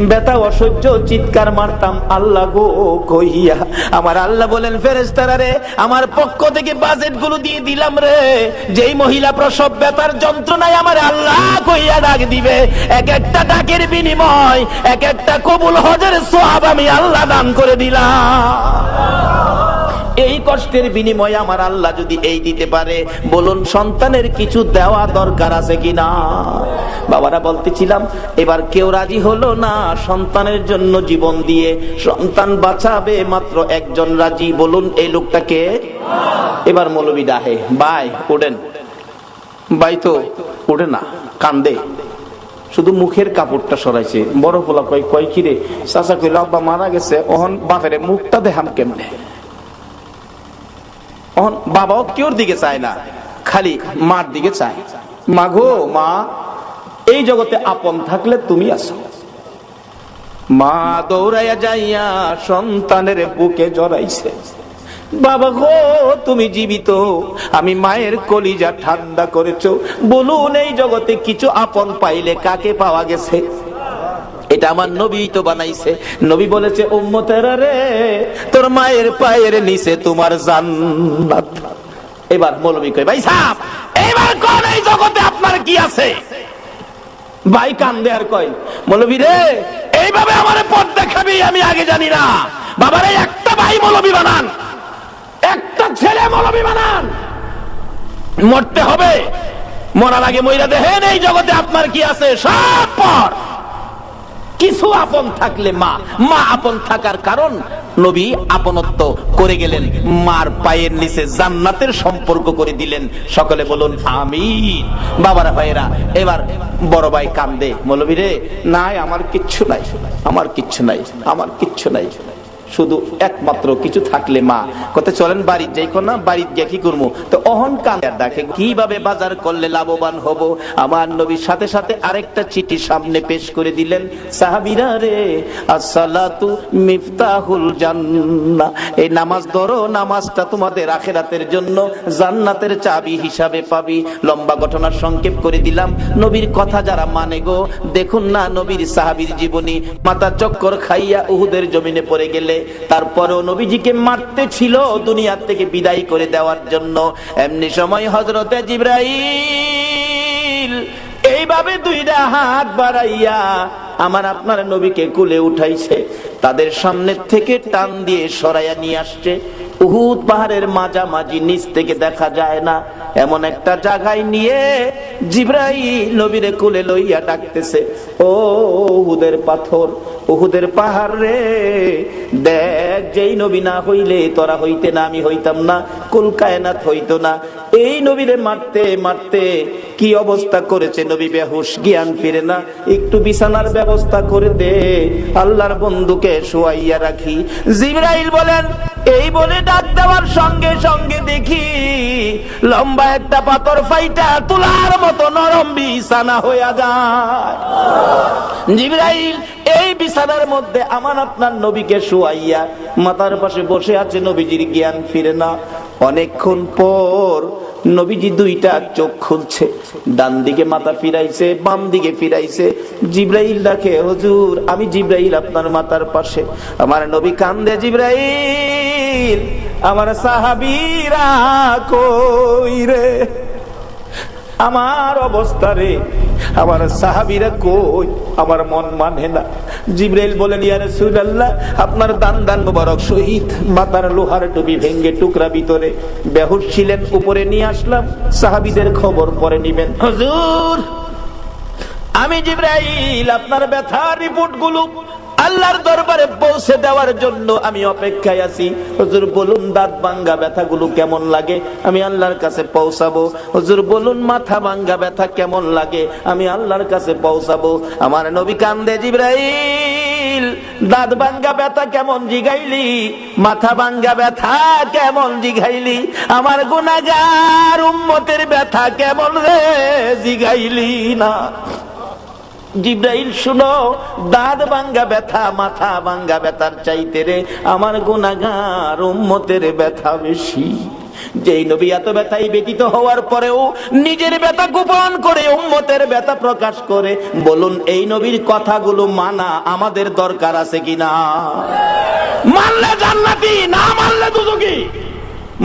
ব্যথা অসহ্য, চিৎকার মারতাম আল্লাহ গো কইয়া। আমার আল্লাহ বলেন, ফেরেশতারা রে আমার পক্ষ থেকে বাজেট গুলো দিয়ে দিলাম রে, যেই মহিলা প্রসব ব্যথার যন্ত্রণায় আমার আল্লাহ কইয়া ডাক দিবে, এক একটা ডাকের বিনিময় এক একটা কবুল হজের সওয়াব আমি আল্লাহ দান করে দিলাম। এই কষ্টের বিনিময়ে আমার আল্লাহ যদি এই দিতে পারে, বলুন সন্তানের কিছু দেওয়া দরকার আছে কিনা? বাবারা বলতেছিলাম, এবার কেউ রাজি হলো না সন্তানের জন্য জীবন দিয়ে, সন্তান বাঁচাবে মাত্র একজন রাজি, বলুন এই লোকটাকে। এবার মৌলবী ডাহে, ভাই ওঠেন, ভাই তো ওঠে না, কান্দে, শুধু মুখের কাপড়টা সরাইছে। বড় পোলা কয় কয় কিরে? চাচা কইল আব্বা মারা গেছে, ওহন বাপের মুখটা দেখাম কেমনে? ওহন বাবাও কেউর দিকে চায় না, খালি মার দিকে চায়। মা গো মা, এই জগতে আপন থাকলে তুমি আছো। মা দৌড়াইয়া যাইয়া সন্তানের বুকে জড়াইছে, বাবা গো তুমি জীবিত, আমি মায়ের কলিজা ঠান্ডা করেছো। বলুন এই জগতে কিছু আপন পাইলে কাকে পাওয়া গেছে? এটা আমার নবী তো বানাইছে। নবী বলেছে উম্মতেরা রে, তোর মায়ের পায়ের নিচে তোমার জান্নাত। এবার মৌলবী কয় ভাই সাহেব, এবার কোন এই জগতে আপনার কি আছে? ভাই কান্দে আর কয় মৌলবী রে, এইভাবে আমারে পথ দেখাবি আমি আগে জানি না। বাবারে একটা ভাই মৌলবী বানান, একটা ছেলে মৌলবী বানান, মরতে হবে, মরার আগে মইরা দেখেন এই জগতে আপনার কি আছে। সব পর কিছু আপন থাকলে মা, মা আপন থাকার কারণ নবী আপনত্ব করে গেলেন, মার পায়ের নিচে জান্নাতের সম্পর্ক করে দিলেন। সকলে বলুন আমিন। বাবারা ভাইরা, এবার বড় ভাই কান্দে, মৌলবী রে নাই আমার কিচ্ছু নাই, আমার কিচ্ছু নাই, আমার কিচ্ছু নাই, শুধু একমাত্র কিছু থাকলে মা। কত চলেন বাড়ির যাই না, বাড়ির গিয়ে কি করবো? তো অহন কান্দার ডাকে কিভাবে বাজার করলে লাভবান হব। আমার নবীর সাথে সাথে আরেকটা চিঠি সামনে পেশ করে দিলেন, সাহাবীরা রে, আসসালাতু মিফতাহুল জান্নাহ, এই নামাজ ধরো, নামাজটা তোমাদের আখিরাতের জন্য জান্নাতের চাবি হিসাবে পাবি। লম্বা ঘটনার সংক্ষেপ করে দিলাম। নবীর কথা যারা মানে গো, দেখুন না নবীর সাহাবীর জীবনী, মাথা চক্কর খাইয়া উহুদের জমিনে পড়ে গেলে তারপরেও নবীজিকে মারতে ছিল দুনিয়া থেকে বিদায় করে দেওয়ার জন্য। এমনি সময় হযরতে জিবরাইল এইভাবে দুইটা হাত বাড়াইয়া আমার আপনার নবীকে কোলে উঠাইছে, তাদের সামনে থেকে টান দিয়ে সরাইয়া নিয়ে আসছে। উহুদ পাহাড়ের মাঝামাঝি, নিচ থেকে দেখা যায় না এমন একটা জায়গায় নিয়ে জিবরাইল নবীরে কোলে লইয়া ডাকতেছে, ও উহুদের পাথর, উহুদের পাহাড় রে, দেখ যেই নবী না হইলে তোরা হইতে না, আমি হইতাম না, কুল কায়নাত হইতো না। এই নবীরে মারতে মারতে কি অবস্থা করেছে, নবী বেহুশ, জ্ঞান ফিরে না, একটু বিছানার ব্যবস্থা করে দে, আল্লাহর বন্ধুকে শোয়াইয়া রাখি। জিবরাইল বলেন, এই বলে ডাক দেওয়ার সঙ্গে সঙ্গে দেখি লম্বা একটা পাথর ফাইটা তুলার মতো নরম বিছানা হইয়া যায়। জিবরাইল এই বিছানার মধ্যে আমার আপনার নবীকে শোয়াইয়া মাথার পাশে বসে আছে, নবীজির জ্ঞান ফিরে না। অনেকক্ষণ পর নবীজি দুইটা চোখ খুলছে, ডান দিকে মাথা ফিরাইছে, বাম দিকে ফিরাইছে। জিবরাইল ডাকে, হুজুর আমি জিবরাইল আপনার মাথার পাশে। আমার নবী কান্দে, জিবরাইল আমার সাহাবীরা কই রে, আমার অবস্থা রে, আমার সাহাবীরা কই, আমার মন মানে না। জিবরাইল বলেন, ইয়া রাসূলুল্লাহ আপনার দান দান মোবারক শহীদ, মাথার লোহার টুপি ভেঙ্গে টুকরা ভিতরে, বেহুশ ছিলেন, উপরে নিয়ে আসলাম, সাহাবীদের খবর পরে নিবেন। হুজুর আমি জিবরাইল আপনার ব্যথার রিপোর্ট গুলো আল্লাহর দরবারে পৌঁছে দেওয়ার জন্য আমি অপেক্ষায় আছি। হুজুর বলুন দাঁত ভাঙ্গা ব্যথাগুলো কেমন লাগে, আমি আল্লাহর কাছে পৌঁছাবো। হুজুর বলুন মাথা ভাঙ্গা ব্যথা কেমন লাগে, আমি আল্লাহর কাছে পৌঁছাবো। আমার নবী কান্দে, জিবরাইল দাঁত ভাঙ্গা ব্যথা কেমন জিগাইলি, মাথা ভাঙ্গা ব্যথা কেমন জিগাইলি, আমার গুনাহগার উম্মতের ব্যথা কেমন রে জিগাইলি না। জিবরাইল শুনো, দাঁত ভাঙ্গা ব্যথা মাথা ভাঙ্গা ব্যথার চাইতে রে আমার গুনাহগার উম্মতের ব্যথা বেশি। যেই নবী এত ব্যথায় ব্যতীত হওয়ার পরেও নিজের ব্যথা গোপন করে উম্মতের ব্যথা প্রকাশ করে, বলুন এই নবীর কথাগুলো মানা আমাদের দরকার আছে কিনা? মানলে জান্নাতি, না মানলে দুজকি।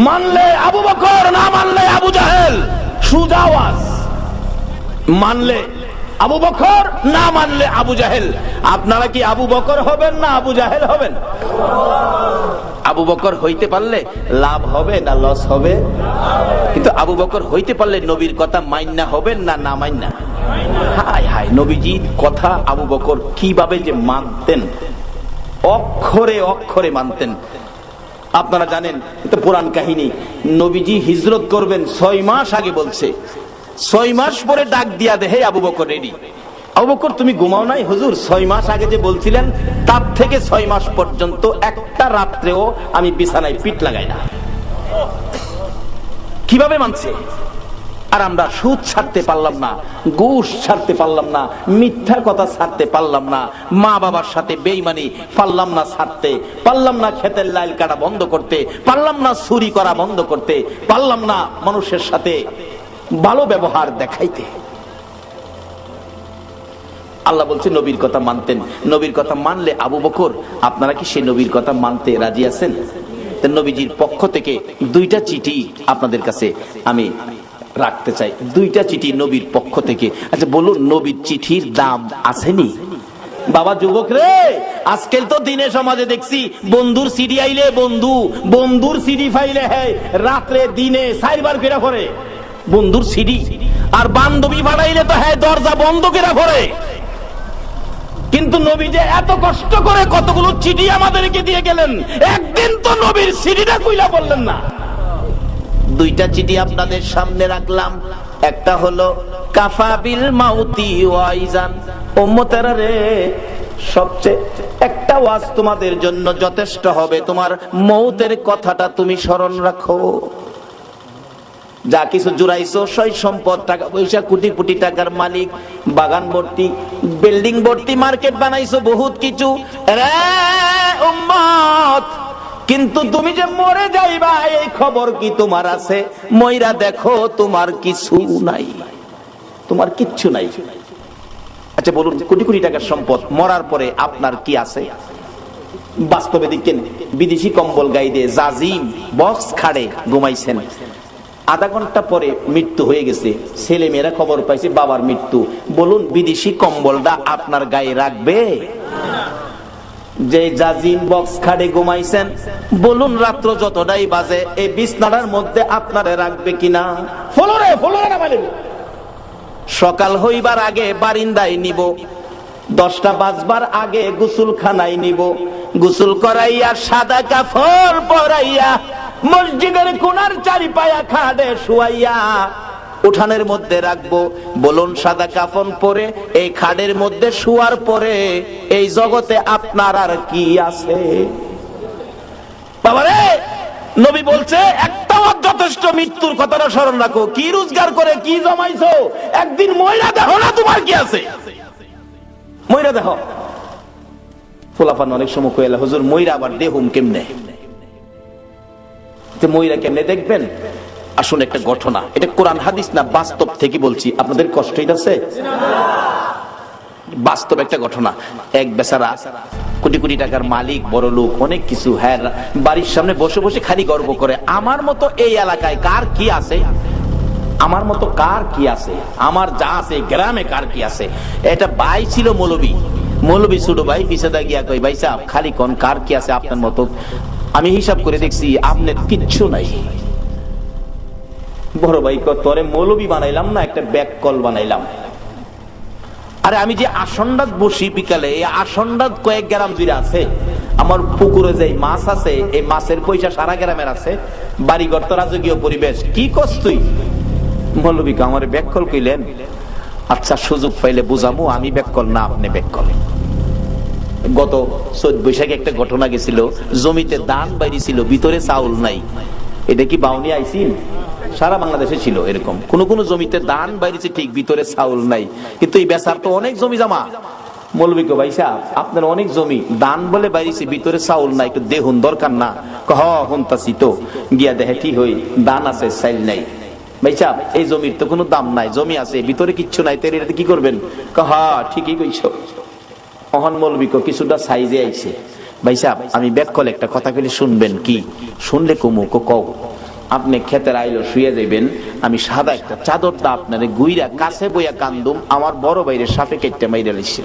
মানলে আবু বকর, না মানলে আবু জাহেল। সুজা আওয়াজ, মানলে আবু বকর, না মানলে আবু জাহেল। আপনারা কি আবু বকর হবেন না আবু জাহেল হবেন? আবু বকর হইতে পারলে লাভ হবে না লস হবে? কিন্তু আবু বকর হইতে পারলে নবীর কথা মাইন্না হবেন না না মাইন্না? হায় হায়, নবীজির কথা আবু বকর কিভাবে যে মানতেন, অক্ষরে অক্ষরে মানতেন। আপনারা জানেন, এটা পুরাণ কাহিনী। নবীজি হিজরত করবেন 6 মাস আগে বলছে, 6 মাস পরে ডাক দিয়া দে, হে আবু বকর রেডি। আবু বকর তুমি ঘুমাও নাই? হুজুর 6 মাস আগে যে বলছিলেন তার থেকে 6 মাস পর্যন্ত একটা রাত্রেও আমি বিছানায় পিঠ লাগাই না। কিভাবে মানছে? আর আমরা সুদ ছাড়তে পারলাম না, ঘুষ ছাড়তে পারলাম না, মিথ্যা কথা ছাড়তে পারলাম না, মা বাবার সাথে বেঈমানি পারলাম না ছাড়তে, পারলাম না ক্ষেতের লাইল কাটা বন্ধ করতে, পারলাম না চুরি করা বন্ধ করতে, পারলাম না মানুষের সাথে ভালো ব্যবহার দেখাইতে। আল্লাহ বলছে নবীর কথা মানতেন। নবীর কথা মানলে আবু বকর আপনারা কি সেই নবীর কথা মানতে রাজি আছেন? নবীজির পক্ষ থেকে 2টা চিঠি আপনাদের কাছে আমি রাখতে চাই, 2টা চিঠি নবীর পক্ষ থেকে। আচ্ছা বলুন, নবীর চিঠির দাম আসেনি? বাবা যুবক রে, আজকাল তো দিনে সমাজে দেখছি বন্ধুর সিডি আইলে বন্ধুর সিডি ফাইলে হ্যাঁ রাত্রে দিনে 4 বার ফেরা করে বন্ধুর সিডি, আর বান্ধবী ভাড়াইলে তো হ্যাঁ দরজা বন্ধ করে করে। কিন্তু নবী যে এত কষ্ট করে কতগুলো চিঠি আমাদেরকে দিয়ে গেলেন, একদিন তো নবীর সিডিটা কইলা বললেন না। 2টা চিঠি আপনাদের সামনে রাখলাম। একটা হলো কাফা বিল মাউতি ওয়াইজান, উম্মতেরা রে সবচেয়ে একটা ওয়াজ তোমাদের জন্য যথেষ্ট হবে, তোমার মৌতের কথাটা তুমি স্মরণ রাখো। যা কিছু জুড়াইছো সই সম্পদ, টাকা পয়সা, কোটি কোটি টাকার মালিক, বাগান ভর্তি, বিল্ডিং ভর্তি, মার্কেট বানাইছো, বহুত কিছু রে উম্মত, কিন্তু তুমি যে মরে যাইবা এই খবর কি তোমার আছে? মইরা দেখো তোমার কিছু নাই, তোমার কিচ্ছু নাই। আচ্ছা বলুন, কোটি কোটি টাকার সম্পদ, মরার পরে আপনার কি আছে? বাস্তবে দেখেন, বিদেশি কম্বল গায়ে দিয়ে জাজিম বক্স খাড়ে ঘুমাইছেন, আধা ঘন্টা পরে মৃত্যু হয়ে গেছে, ছেলে মেয়েরা খবর পাইছে বাবার মৃত্যু। বলুন, বিদেশি কম্বলটা আপনার গায়ে রাখবে? যে জাজিম বক্স খাটে ঘুমাইছেন, বলুন রাত্র যতটাই বাজে এই বিছনাটার মধ্যে আপনারে রাখবে কিনা? ফলরে না মানে সকাল হইবার আগে বারিন্দায় নিব, 10টা বাজবার আগে গোসলখানায় নিব, গোসল করাইয়া সাদা কাপড় পরাইয়া মসজিদের কোণার চারিপায়া খাটে শুয়াইয়া উঠানের মধ্যে রাখবো। বলুন, সাদা কাফন পরে এই খাটের মধ্যে শুয়ার পরে এই জগতে আপনার আর কি আছে? বাবারে, নবী বলছে একটা যথেষ্ট, মৃত্যুর কথাটা স্মরণ রাখো। কি রোজগার করে কি জমাইছো, একদিন ময়রা দেখো না তোমার কি আছে, ময়রা দেখো। ফুলাফান অনেক সময় কইলা, হুজুর ময়রা আবার দেহুম কেমনে? ময়রা কেমনে দেখবেন? আসলে একটা ঘটনা, এটা কোরআন হাদিস না, বাস্তব থেকে বলছি, আপনাদের কষ্ট হইতাছে? বাস্তব একটা ঘটনা। এক বেচারা কোটি কোটি টাকার মালিক, বড় লোক, অনেক কিছু, হ্যাঁ বাড়ির সামনে বসে বসে খালি গর্ব করে, আমার মতো এই এলাকায় কার কি আছে, আমার মতো কার কি আছে, আমার যা আছে গ্রামে কার কি আছে। এটা ভাই ছিল মৌলবী ছোট ভাই, পিছাদা গিয়া কই, ভাই সাহেব খালি কোন কার কি আছে আপনার মতো? আমি হিসাব করে দেখছি আপনার কিচ্ছু নাই। বড় ভাই তোরে মৌলবী বানাইলাম না, একটা ব্যাক কল বানাইলাম। আরে আমি যে আসন্ডাত বসি বিকালে, এই আসন্ডাত কয়েক গ্রাম জুড়ে আছে, আমার পুকুরে যে মাছ আছে এই মাছের পয়সা সারা গ্রামের আছে, বাড়িঘর তো রাজকীয় পরিবেশ। কি কস তুই? মৌলবীকে আমার ব্যাক কল কইলেন? আচ্ছা সুযোগ পাইলে বুঝামু, আমি ব্যাক কল না, আপনি ব্যাক কল। গত 14 বৈশাখে একটা ঘটনা গেছিল, জমিতে ধান বাইরে ছিল, ভিতরে চাউল নাই। এটা কি বাউনি আইছিল? সারা বাংলাদেশে ছিল এরকম, কোন কোন জমিতে ধান বাইরেছে ঠিক, ভিতরে চাউল নাই। কিন্তু এই বেচার তো অনেক জমি জমা। মৌলবীকে, ভাই সাহেব আপনার অনেক জমি, ধান বলে বাইরেছে, ভিতরে চাউল নাই, একটু দেখুন দরকার না? হুনতাছি তো, গিয়া দেখে ঠিক হই ধান আছে চাইল নাই। ভাই সাহেব এই জমির তো কোনো দাম নাই, জমি আছে ভিতরে কিচ্ছু নাই, তাই এটাতে কি করবেন? ঠিকই কইছো। অহন মৌলবীকে কিছুটা সাইজে আইছে, ভাই সাহেব আমি ব্যাক কল একটা কথা কইলে শুনবেন কি? শুনলে কুমু কও, আপনি ক্ষেতের আইলো শুয়ে যাবেন, আমি সাদা একটা চাদরটা আপনারে গুইরা কাছে বইয়া কান্দুম, আমার বড় বাইরে সাপে কেটে মাইরা লাইছে,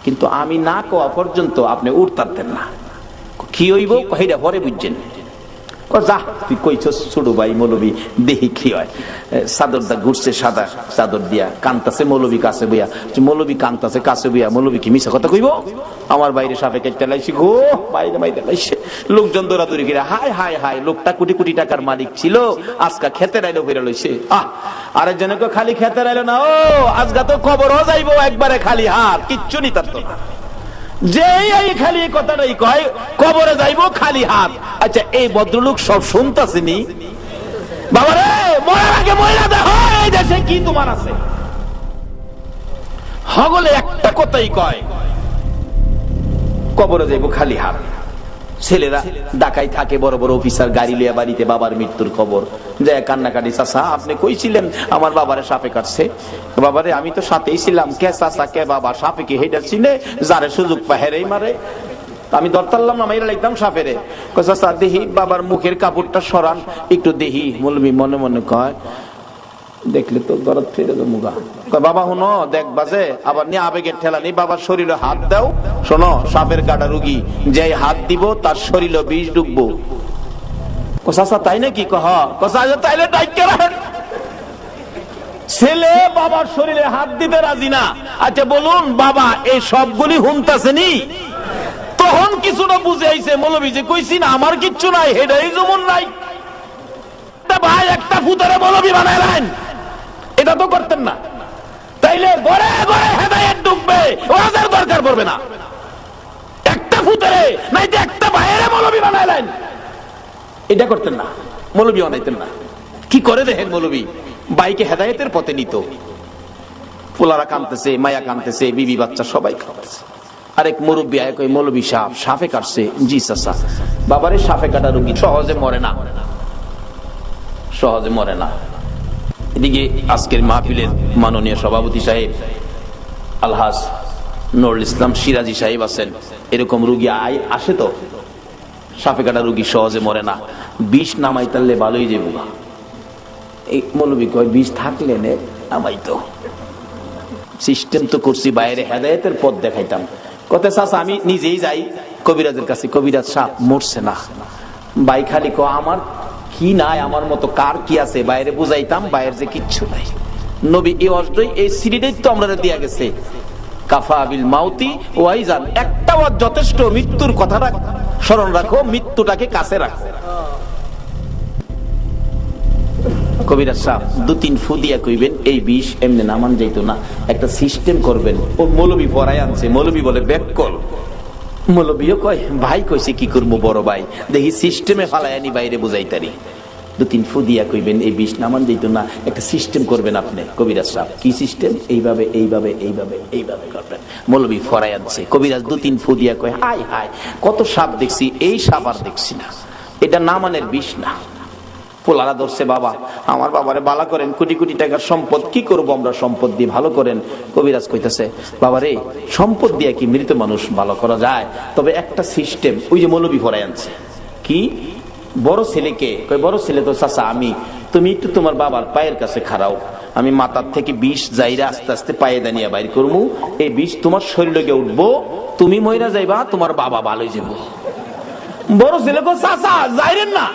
কিন্তু আমি না কোয়া পর্যন্ত আপনি উঠতারতেন না। কি হইব কইরা পরে বুঝছেন। যা তুই কইছস ছোট ভাই মৌলবী দেখি কি হয়। চাদরটা ঘুরছে সাদা চাদর দিয়া, কান্তাছে মৌলবী কাছে বইয়া। মৌলবী কান্তাছে কাছে বইয়া, মৌলবী কি মিছা কথা কইব? আমার বাইরে সাপে কেটে লাইছি গো, বাইরে বাইরে লাইছে। লোকজন দৌড়াদৌড়ি করে, হায় হায় হায়, লোকটা কোটি কোটি টাকার মালিক ছিল, আজকা খেতে রাইলো ফিরে লইছে। আরেকজনকে খালি খেতে রাইলো না, ও আজকা তো কবরও যাইবো একবারে খালি হাত, কিচ্ছু নি তার তো না। যে এই খালি কথাটাই কয় কবরে যাইবো খালি হাত। আচ্ছা এই ভদ্রলোক সব শুনতাছেনি? বাবারে মরার আগে মহিলা দেখো এই দেশে কি তোমার আছে। হগলে একটা কথাই কয় কবরে যাইবো খালি হাত। ছেলেরা ঢাকায় থাকে, বড় বড় অফিসার, গাড়ি লিয়া বাড়িতে বাবার মৃত্যুর খবর যায় কান্নাকাটি। চাচা আপনি কইছিলেন আমার বাবারে সাপে কাটছে। বাবারে আমি তো সাথেই ছিলাম। কে চাচা কে বাবা? সাপে কি হেডার চিনে? যারে সুযোগ পায় হেরেই মারে। আমি ধরতারলাম না, মাইরা লাগতাম সাপেরে। চাচা দেহি বাবার মুখের কাপড়টা সরান একটু দেহি। মৌলবী মনে মনে কয় দেখলে তো দরদ ফিরে মুগা। বাবা হুনো দেখবা যে আবার নিয়ে আবেগের ঠেলা নেই, বাবার শরীরে হাত দাও। শোনো সাপের কাটা রুগী, যে হাত দিব তার শরীরে বিষ ঢুকবো। চাচা তাই নাকি? তাইলে ডাইকে রাখেন। ছেলে বাবার শরীরে হাত দিতে রাজি না। আচ্ছা বলুন বাবা এই সবগুলি হুনতাছেনি? তখন কিছুটা বুঝে আইছে মৌলবী যে কইছি না আমার কিচ্ছু নাই, হেডাই যেমন নাই। ভাই একটা ফুতারে মৌলবী বানায় নেন, এটা তো করতেন না। তাইলে ঘরে ঘরে হেদায়েত ঢুকবে, ওয়াজের দরকার পড়বে না। একটা ফুতারে নাই যে একটা বাইরে মৌলবী বানায় নেন, এটা করতেন না, মৌলবী বানাইতেন না। কি করে দেখেন মৌলবী বাইকে হেদায়েতের পথে নিত। পোলারা কাঁদতেছে, মায়া কাঁদতেছে, বিবি বাচ্চা সবাই কাঁদতেছে। আরেক মুরব্বী আয় কই মৌলবী সাপে কাটছে। জি চাচা। বাবারে সাপে কাটা রোগী সহজে মরে না, সহজে মরে না। এদিকে আজকের মাহফিলের মাননীয় সভাপতি সাহেব আলহাজ নুরুল ইসলাম সিরাজি সাহেব আছেন। এরকম রোগী আসে তো, সাপে কাটা রোগী সহজে মরে না, বিষ নামাই তাহলে ভালোই যাবো। এই মৌলবী কয় বিষ থাকলে নে নামাইতো। সিস্টেম তো করছি, বাইরে হেদায়েতের পথ দেখাইতাম। কথা চাচা আমি নিজেই যাই কবিরাজের কাছে, কবিরাজ সাপ মরছে না। ভাই খালি আমার কি নাই, আমার মতো কার কি আছে, বাইরে বুঝাইতাম বাইরে যে কিচ্ছু নাই। নবী এই অষ্টই এই সিরিজটাই তো আমরা দিয়া গেছে, কাফা বিল মাউতি ওয়াইজান, একটা ওয়াজ যথেষ্ট। মৃত্যুর কথাটা স্মরণ রাখো, মৃত্যুটাকে কাছে রাখো। কবিরাজ সাহেব 2-3 ফু দিয়া কইবেন এই বিষ এমনি নামান যাইতো না, একটা সিস্টেম করবেন। ও মৌলবী পড়ায় আনছে, মৌলবী বলে ব্যাককল। মৌলবীও কয় ভাই কইছে কি করবো বড় ভাই, দেখি সিস্টেমে ফালাই আনি বাইরে বুঝাইতারি। 2-3 ফু দিয়া কইবেন এই বিষ নামান যাইতো না, একটা সিস্টেম করবেন আপনি। কবিরাজ সাহেব কি সিস্টেম? এইভাবে এইভাবে এইভাবে এইভাবে করবেন। মৌলবী ফরাই আনছে। কবিরাজ 2-3 ফু দিয়া কয় হাই হাই কত সাপ দেখছি, এই সাপ আর দেখছি না, এটা নামানের বিষ না। পোলারা ধরছে, বাবা আমার বাবারে বালা করেন, কোটি কোটি টাকার সম্পদ, কি করবো আমরা সম্পদ দিয়ে, ভালো করেন। কবিরাজ কইতেছে বাবারে সম্পদ দিয়ে কি মৃত মানুষ ভালো করা যায়? তবে একটা সিস্টেম, ওই যে মৌলবী ফরাই আনছে। কি? বড় ছেলেকে কই বড় ছেলে তো চাচা আমি, তুমি একটু তোমার বাবার পায়ের কাছে খাড়াও, আমি মাথার থেকে বিষ যাইরা আস্তে আস্তে পায়ে দানিয়া বাইর করবো, এই বিষ তোমার শরীরে গিয়ে উঠবো, তুমি মইরা যাইবা, তোমার বাবা ভালো হয়ে যাবো। বড় ছেলে কো চাচা যাইরেন না,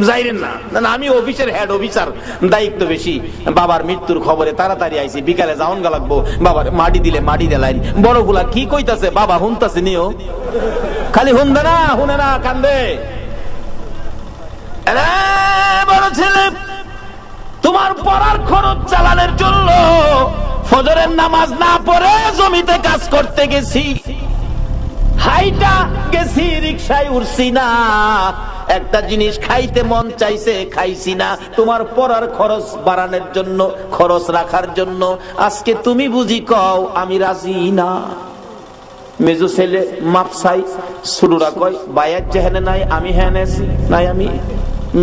যাইরেন না। আমি অফিসের হেড অফিসার, দায়িত্ব বেশি। বাবার মৃত্যুর খবরে তাড়াতাড়ি আইছি, বিকালে যাওন গা লাগবো, বাবার মাটি দিলে মাটি দেলাইন। বড় গুলা কি কইতাছে, বাবা হুনতাছে নিও, খালি হুনদে না, হুনে না, কান্দে। বড় ছেলে তোমার পড়ার খরচ চালানোর জন্য ফজরের নামাজ না পড়ে জমিতে কাজ করতে গেছি, হাইটা গেছি, রিকশায় উঠছি না, একটা জিনিস খাইতে মন চাইছে খাইছি না, তোমার পড়ার খরচ বাড়ানোর জন্য, খরচ রাখার জন্য আজকে তুমি বুঝি কও আমি রাজি না। মেজো ছেলে মাপসাই, শুরুরা কয় বায়াত যেহেনে নাই আমি হেনে নাই, আমি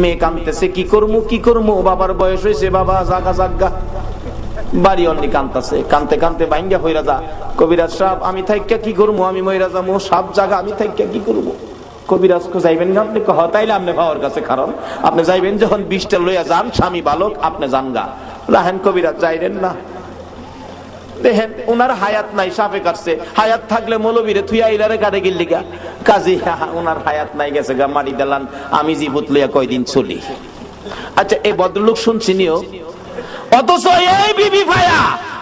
মেয়ে কাঁদতেছে, কি করবো কি করবো, বাবার বয়স হয়েছে, বাবা জাগা জাগা। বাড়ি অন্যি কাঁদতেছে, কানতে কানতে বাইঙ্গা হইরা যা। কবিরাজ সাহেব আমি থাইকা কি করবো, আমি মইরা যাবো, সাপ জাগা আমি থাইকা কি করবো। কবিরাজ কো যাইবেন না আপনি? কহ তাইলে আপনি বাবার কাছে খারাপ, আপনি যাইবেন যখন বিষটা লইয়া যান, স্বামী বালক আপনি যান গা। রাহেন কবিরাজ যাইবেন না, দেখেন উনার হায়াত নাই, সাপে কাটছে, হায়াত থাকলে মৌলবীরে থুইয়া ইলারে কাটে গিল্লিগা। কাজী ওনার হায়াত নাই গেছে গা, মাটি দিলাম, আমি জীবত লইয়া কয়দিন চলি। আচ্ছা, এই ভদ্রলোক শুনছিনিও, অথচ এই বিবি ভাইয়া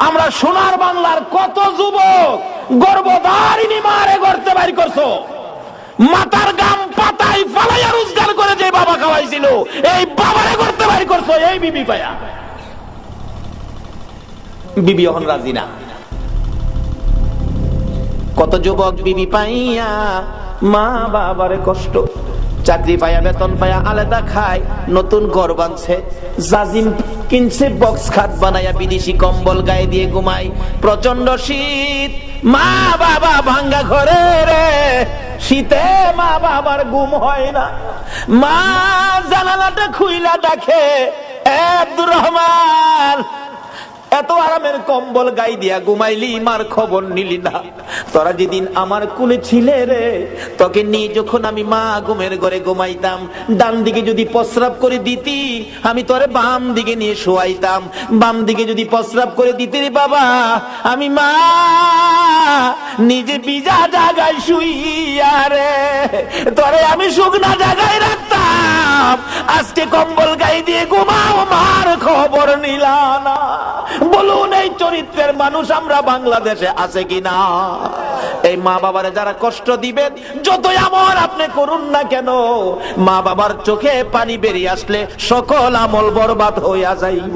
আমরা সোনার বাংলার কত যুবক গর্ভধারিণী মারে গর্তে বাইর করছো, মাথার গাম পাতায় ফালাইয়া রোজগার করে যে বাবা খাওয়াইছিল এই বাবারে গর্তে বাইর করছো এই বিবি ভাইয়া। বিবি এখন রাজি না। কত যুবক বিবি পাইয়া মা বাবারে কষ্ট, চাকরি পাইয়া বেতন পাইয়া আলাদা খায়, নতুন ঘর বানছে, জাজিম কিনছে, বক্স খাট বানাইয়া বিদেশি কম্বল গায়ে দিয়ে ঘুমায়, প্রচন্ড শীত, মা বাবা ভাঙ্গা ঘরে রে, শীতে মা বাবার ঘুম হয় না, মা জানালাটা খুইলা দেখে আব্দুর রহমান এত আরামের কম্বল গাই দিয়া ঘুমাইলি, মার খবর নিলি না। তোরা যেদিন আমার কুলে ছিলে রে, তোকে নিয়ে যখন আমি মা ঘুমের ঘরে ঘুমাইতাম, ডান দিকে যদি প্রস্রাব করে দিতি আমি তোরে বাম দিকে নিয়ে শোয়াইতাম, বাম দিকে যদি প্রস্রাব করে দিতি রে বাবা, আমি মা নিজে ভিজা জায়গায় শুইয়া রে তোরে আমি শুকনা জায়গায় রাখতাম। আজকে কম্বল গাই দিয়ে ঘুমাও, মার খবর নিলা না। বলুন এই চরিত্রের মানুষ আমরা বাংলাদেশে আছে কিনা? এই মা বাবারে যারা কষ্ট দিবেন, যতই আমল আপনি করুন না কেন, মা বাবার চোখে পানি বেরিয়ে আসলে সকল আমল বরবাদ হইয়া যাইব।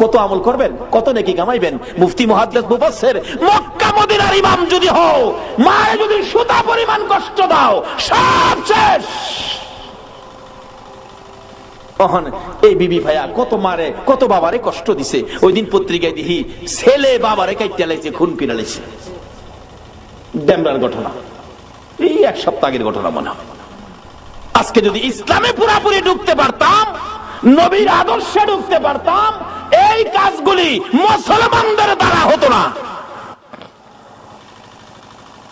কত আমল করবেন, কত নেকি কামাইবেন? মুফতি মুহাদ্দিস মুফাসসির মক্কা মদিনার ইমাম যদি হও, মায়ে যদি সুতা পরিমাণ কষ্ট দাও, সব শেষ। এই বিবি ভাইয়া কত মারে কত বাবারে কষ্ট দিছে। ওই দিন পত্রিকায় দেখি ছেলে বাবারে কাইটা লাইছে, খুন করে লাইছে। ডেমরার ঘটনা, এই এক সপ্তাহ আগের ঘটনা মনে হয়। আজকে যদি ইসলামে পুরাপুরি ঢুকতে পারতাম, নবীর আদর্শে ঢুকতে পারতাম, এই কাজগুলি মুসলমানদের দ্বারা হতো না।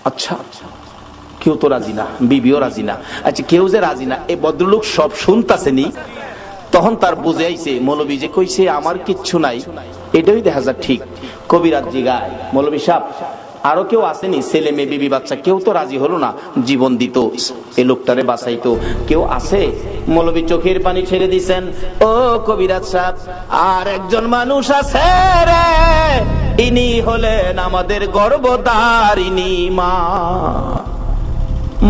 আচ্ছা, কেউ তো রাজি না, বিবিও রাজি না। আচ্ছা, কেউ যে রাজি না, এই ভদ্রলোক সব শুনতাছেনি, তখন তার বুঝে আইছে মৌলবী যে কইছে আমার কিচ্ছু নাই, এটাই দেখা যায় ঠিক। কবিরাজ জিগায়, মৌলবী সাহেব আরো কেউ আসেনি? ছেলে মেয়ে বিবি বাচ্চা কেউ তো রাজি হলো না, জীবন দিত, এই লোকটারে বাঁচাইতো, কেউ আছে? মৌলবী চোখের পানি ছেড়ে দিছেন, ও কবিরাজ সাহেব আর একজন মানুষ আছে রে, ইনি হলেন আমাদের গর্ভধারিণী মা।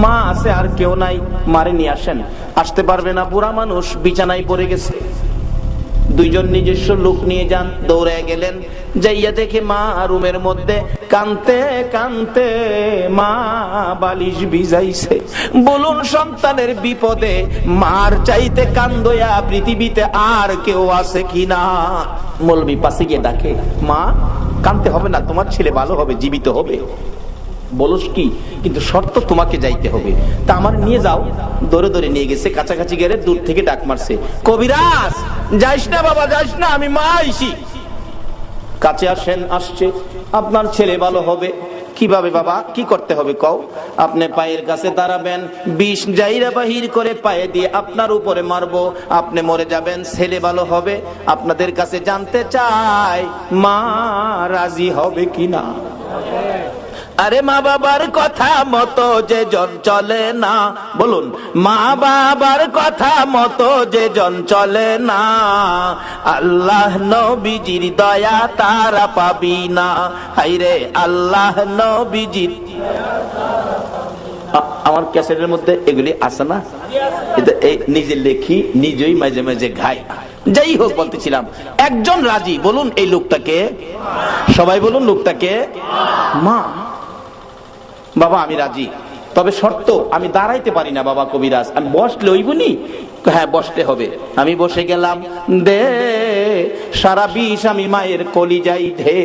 মা আছে, আর কেউ নাই, মারে নিয়ে আসেন। আসতে পারবে না, বুড়া মানুষ বিছানায় পড়ে গেছে। দুইজন নিজস্ব লোক নিয়ে যান, দৌড়ে গেলেন, যাইয়া দেখে মা রুমের মধ্যে কানতে কানতে মা বালিশ ভিজাইছে। বলুন সন্তানের বিপদে মার চাইতে কান্দয়া পৃথিবীতে আর কেউ আছে কিনা? মৌলবী পাশে গিয়ে ডাকে, মা কানতে হবে না, তোমার ছেলে ভালো হবে, জীবিত হবে। বলস কি? কিন্তু শর্ত তোমাকে যাইতে হবে। তা আমার নিয়ে যাও। দৌড়ে দৌড়ে নিয়ে গেছে, কাছাকাছি গেলে দূর থেকে ডাক মারছে, কবিরাজ যাইস না বাবা, যাইস না, আমি মা আইছি। কাছে আসেন, আসছে, আপনার ছেলে ভালো হবে। কিভাবে বাবা, কি করতে হবে কও? আপনি পায়ের কাছে দাঁড়াবেন, বিষ জাইরা বাহির করে পায়ে দিয়ে আপনার উপরে মারবো, আপনি মরে যাবেন, ছেলে ভালো হবে। আপনাদের কাছে জানতে চাই মা রাজি হবে কিনা? আরে মা বাবার কথা মতো যে জন চলে না, বলুন মা বাবার কথা মতো যে জন চলে না, আল্লাহ নবীজির দয়া তারা পাবি না। হাইরে আল্লাহ নবীজির, আমার ক্যাসেটের মধ্যে এগুলি আছে না, নিজে লেখি, নিজেই মাঝে মাঝে গাই। যাই হোক, বলতেছিলাম একজন রাজি, বলুন এই লোকটাকে, সবাই বলুন লোকটাকে মা। বাবা আমি রাজি, তবে শর্ত আমি দাঁড়াইতে পারি না বাবা কবিরাজ, আমি বসলে হইবনি? হ্যাঁ বসতে হবে। আমি বসে গেলাম, দে সারা বিষ আমি মায়ের কলিজাই ধে।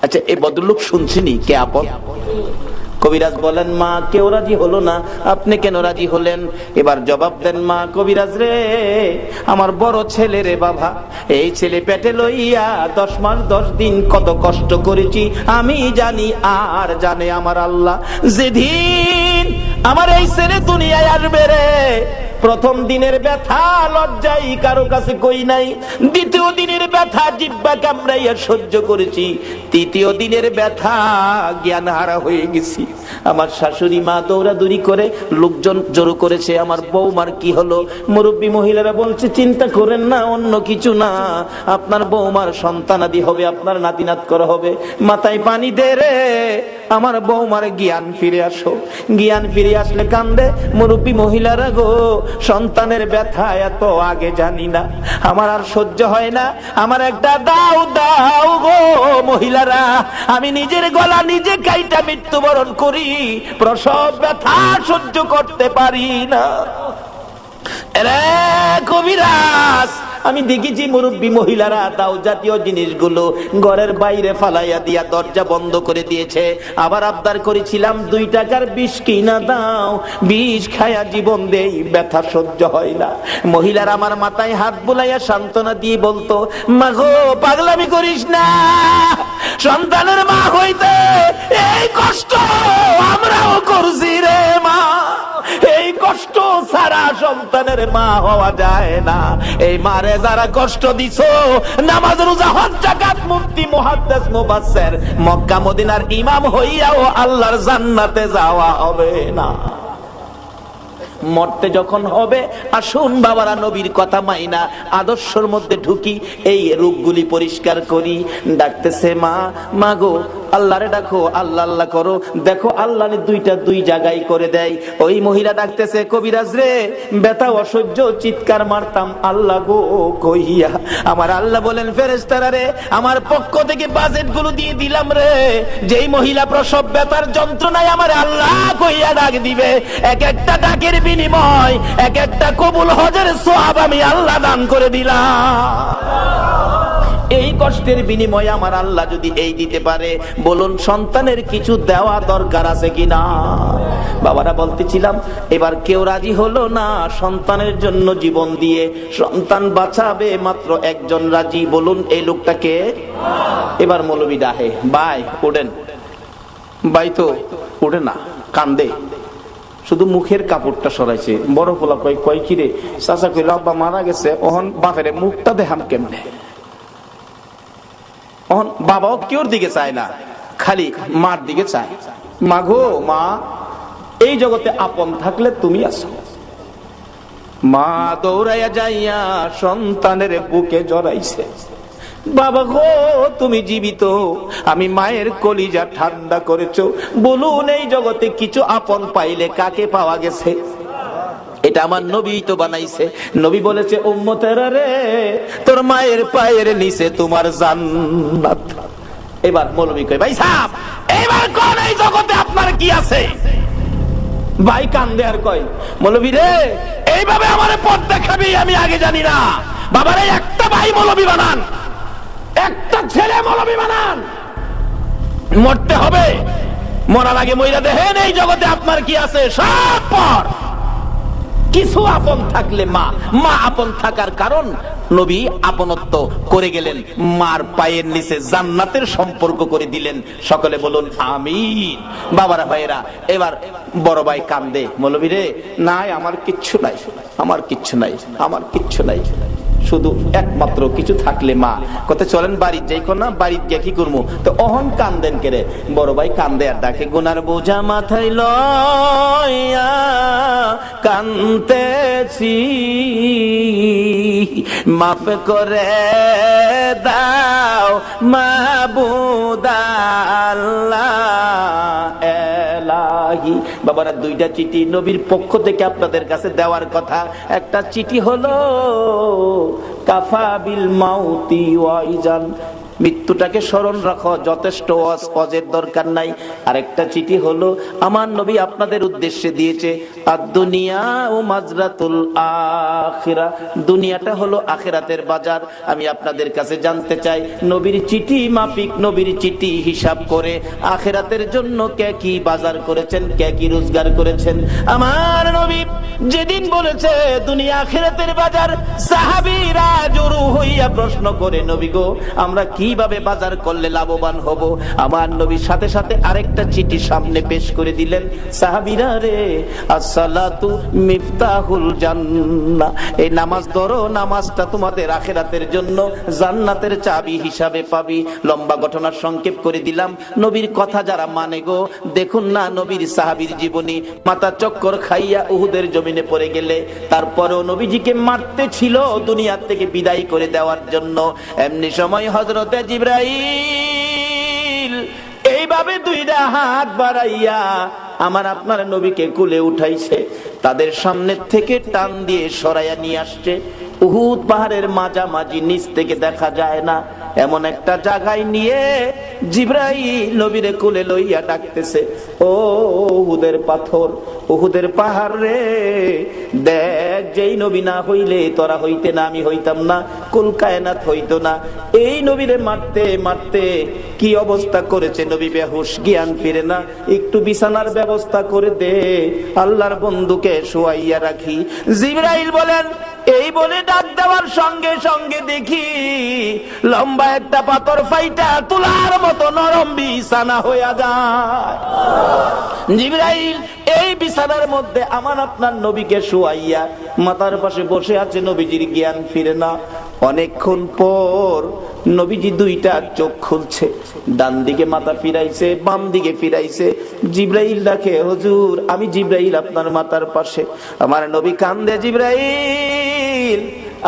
আচ্ছা, এই ভদ্রলোক শুনছিনি কে আপন? কবিরাজ বলেন, মা কেউ রাজি হলো না, আপনি কেন রাজি হলেন? এবার জবাব দেন, মা কবিরাজ রে, আমার বড় ছেলে রে বাবা, এই ছেলে পেটে লইয়া 10 মাস 10 দিন কত কষ্ট করেছি আমি জানি, আর জানে আমার আল্লাহ। যেদিন আমার এই ছেলে দুনিয়ায় আসবে রে, প্রথম দিনের ব্যথা লজ্জাই কারো কাছে কই নাই, দ্বিতীয় দিনের ব্যথা জিহ্বা কামড়াইয়া সহ্য করেছি, তৃতীয় দিনের ব্যথা জ্ঞান হারা হয়ে গেছি। আমার শাশুড়ি মা দৌড়াদৌড়ি করে লোকজন জড়ো করেছে, আমার বৌমার কি হলো? মুরব্বী মহিলারা বলছে চিন্তা করেন না, অন্য কিছু না, আপনার বৌমার সন্তানাদি হবে, আপনার নাতিনাত করা হবে। মাথায় পানি দে রে, আমার বৌমার জ্ঞান ফিরে আসো। জ্ঞান ফিরে আসলে কান্দে মুরব্বী মহিলারা, গো সন্তানের ব্যথা এত আগে জানি না, আমার আর সহ্য হয় না, আমার একটা দাও দাও গো মহিলারা, আমি নিজের গলা নিজে কাইটা মৃত্যুবরণ করি, প্রসব ব্যথা সহ্য করতে পারি না। রে কবিরাজ, আমি দেখেছি মুরব্বী মহিলারা দাও জাতীয় জিনিসগুলো ঘরের বাইরে ফালাইয়া দিয়া দরজা বন্ধ করে দিয়েছে। আবার আবদার করেছিলাম 2 টাকার বিষ কিনা দাও, বিষ খায়া জীবন দেই, ব্যথা সহ্য হয় না। মহিলারা আমার মাথায় হাত বুলাইয়া সান্ত্বনা দিয়ে বলতো, মা গো পাগলামি করিস না, সন্তানের মা হইতে এই কষ্ট আমরাও করছি রে মা, এই কষ্ট ছাড়া সন্তানের মা হওয়া যায় না। এই মারে যারা কষ্ট দিছো, নামাজ রোজা হজ যাকাত মুফতি মুহাদ্দিস মুফাসসির মক্কা মদিনার ইমাম হইয়াও আল্লাহর জান্নাতে যাওয়া হবে না। মরতে যখন হবে, আসুন বাবারা নবীর কথা মাইনা আদর্শের মধ্যে ঢুকি, এই রূপগুলি পরিষ্কার করি। ডাকতেছে মা, মা গো আল্লাহরে ডাকো, আল্লাহ আল্লাহ করো, দেখো আল্লাহ 2টা 2 জায়গায় করে দেয়। ওই মহিলা ডাকতেছে, কবিরাজ রে ব্যথা অসহ্য, চিৎকার মারতাম আল্লাহ গো কইয়া। আমার আল্লাহ বলেন, ফেরেশতারা রে আমার পক্ষ থেকে বাজেট গুলো দিয়ে দিলাম রে, যেই মহিলা প্রসব ব্যথার যন্ত্রণায় আমার আল্লাহ কইয়া ডাক দিবে, এক একটা ডাকের বিনিময় এক একটা কবুল হজের সওয়াব আমি আল্লাহ দান করে দিলাম। এই কষ্টের বিনিময়ে আমার আল্লাহ যদি এই দিতে পারে, বলুন সন্তানের কিছু দেওয়া দরকার আছে কিনা? বাবারা বলতেছিলাম, এবার কেউ রাজি হলো না সন্তানের জন্য জীবন দিয়ে সন্তান বাঁচাবে, মাত্র একজন রাজি। বলুন এই লোকটাকে? এবার মৌলবী ডাহে, ভাই ওঠেন। ভাই তো ওঠে না, কান্দে, শুধু মুখের কাপড়টা সরাইছে। বড় পোলা কয় কি রে? চাচা কইল আব্বা মারা গেছে, ওহন বাপের মুখটা দেখাম কেমনে? বাবাও কেউর দিকে চায় না, খালি মার দিকে চায়। মা গো মা, এই জগতে আপন থাকলে তুমি আছো। মা দৌড়াইয়া যাইয়া সন্তানের বুকে জড়াইছে, বাবা গো তুমি জীবিত, আমি মায়ের কলিজা ঠান্ডা করেছো। বলুন এই জগতে কিছু আপন পাইলে কাকে পাওয়া গেছে? এটা আমার নবী তো বানাইছে। নবী বলেছে, উম্মতেরা রে তোর মায়ের পায়ের নিচে তোমার জান্নাত। এবার মৌলবী কয়, ভাই সাহেব এবার কোন এই জগতে আপনার কি আছে? ভাই কান্দে আর কয়, মৌলবী রে এইভাবে আমারে পথ দেখাবি আমি আগে জানি না। বাবারে একটা ভাই মৌলবী বানান, একটা ছেলে মৌলবী বানান, মরতে হবে, মরার আগে মইরা দেখেন এই জগতে আপনার কি আছে। সব পর কিছু আপন থাকলে মা, মা আপন থাকার কারণ নবী আপনত্ব করে গেলেন, মার পায়ের নিচে জান্নাতের সম্পর্ক করে দিলেন। সকলে বলুন আমিন। বাবারা ভাইরা, এবার বড় ভাই কান্দে, মৌলবী রে নাই আমার কিচ্ছু নাই, আমার কিচ্ছু নাই, আমার কিচ্ছু নাই, শুধু একমাত্র কিছু থাকলে মা। কথা চলেন বাড়ির যাই, না বাড়ির গিয়ে কি করবো? তো অহন কান্দেন কেরে? বড় ভাই কান্দে আর ডাকে, গুনার বোঝা মাথায় লইয়া কান্দেছি, মাফ করে দাও মাবুদ আল্লাহ এলাহি। বাবারা 2টা চিঠি নবীর পক্ষ থেকে আপনাদের কাছে দেওয়ার কথা। একটা চিঠি হলো কাফা বিল মাউতি ওয়াইজান, মৃত্যুটাকে স্মরণ রাখো, যথেষ্ট ওয়াজের দরকার নাই। আরেকটা চিঠি হলো আমার নবী আপনাদের উদ্দেশ্যে দিয়েছে, আদ-দুনিয়া ও মাজরাতুল আখিরা, দুনিয়াটা হলো আখিরাতের বাজার। আমি আপনাদের কাছে জানতে চাই, নবীর চিঠি মাফিক, নবীর চিঠি হিসাব করে আখিরাতের জন্য কে কি বাজার করেছেন, কে কি রোজগার করেছেন? আমার নবী যেদিন বলেছে দুনিয়া আখিরাতের বাজার, সাহাবীরা জড়ো হইয়া প্রশ্ন করে, নবী গো আমরা কি কিভাবে বাজার করলে লাভবান হব। আমার নবীর সাথে সাথে আরেকটা চিঠি সামনে পেশ করে দিলেন, সাহাবীরা রে, আসসালাতু মিফতাহুল জান্নাহ, এই নামাজ ধরো, নামাজটা তোমাদের আখিরাতের জন্য জান্নাতের চাবি হিসাবে পাবি। লম্বা ঘটনার সংক্ষেপ করে দিলাম। নবীর কথা যারা মানে গো, দেখুন না নবীর সাহাবীর জীবনী, মাথা চক্কর খাইয়া উহুদের জমিনে পড়ে গেলে তারপরেও নবীজিকে মারতে ছিল দুনিয়া থেকে বিদায় করে দেওয়ার জন্য। এমনি সময় হযরতে জিবরাইল এইভাবে দুইটা হাত বাড়াইয়া আমার আপনার নবীকে কুলে উঠাইছে, তাদের সামনে থেকে টান দিয়ে সরাইয়া নিয়ে আসছে। উহুদ পাহাড়ের মাঝামাঝি, নিচ থেকে দেখা যায় না এমন একটা জায়গায় নিয়ে জিবরাইল নবীরে কুলে লইয়া ডাকতেছে, ও উহুদের পাথর, উহুদের পাহাড় রে, দেখ যেই নবী না হইলে তোরা হইতে না, আমি হইতাম না, কুল কায়নাত হইতো না। এই নবীরে মারতে মারতে কি অবস্থা করেছে, নবী বেহুশ, জ্ঞান ফিরে না, একটু বিছানার ব্যবস্থা করে দে, আল্লাহর বন্ধুকে শোয়াইয়া রাখি। জিবরাইল বলেন, এই বলে ডাক দেওয়ার সঙ্গে সঙ্গে দেখি লম্বা একটা পাথর ফাইটা তুলার মতো নরম বিছানা হইয়া যায়। জিবরাইল এই বিছানার মধ্যে আমার আপনার নবীকে শোয়াইয়া মাথার পাশে বসে আছে, নবীজির জ্ঞান ফিরে না। অনেকক্ষণ পর নবীজি দুইটা চোখ খুলছে, ডান দিকে মাথা ফিরাইছে, বাম দিকে ফিরাইছে। জিবরাইল ডাকে, হুজুর আমি জিবরাইল আপনার মাথার পাশে। আমার নবী কান্দে, জিবরাইল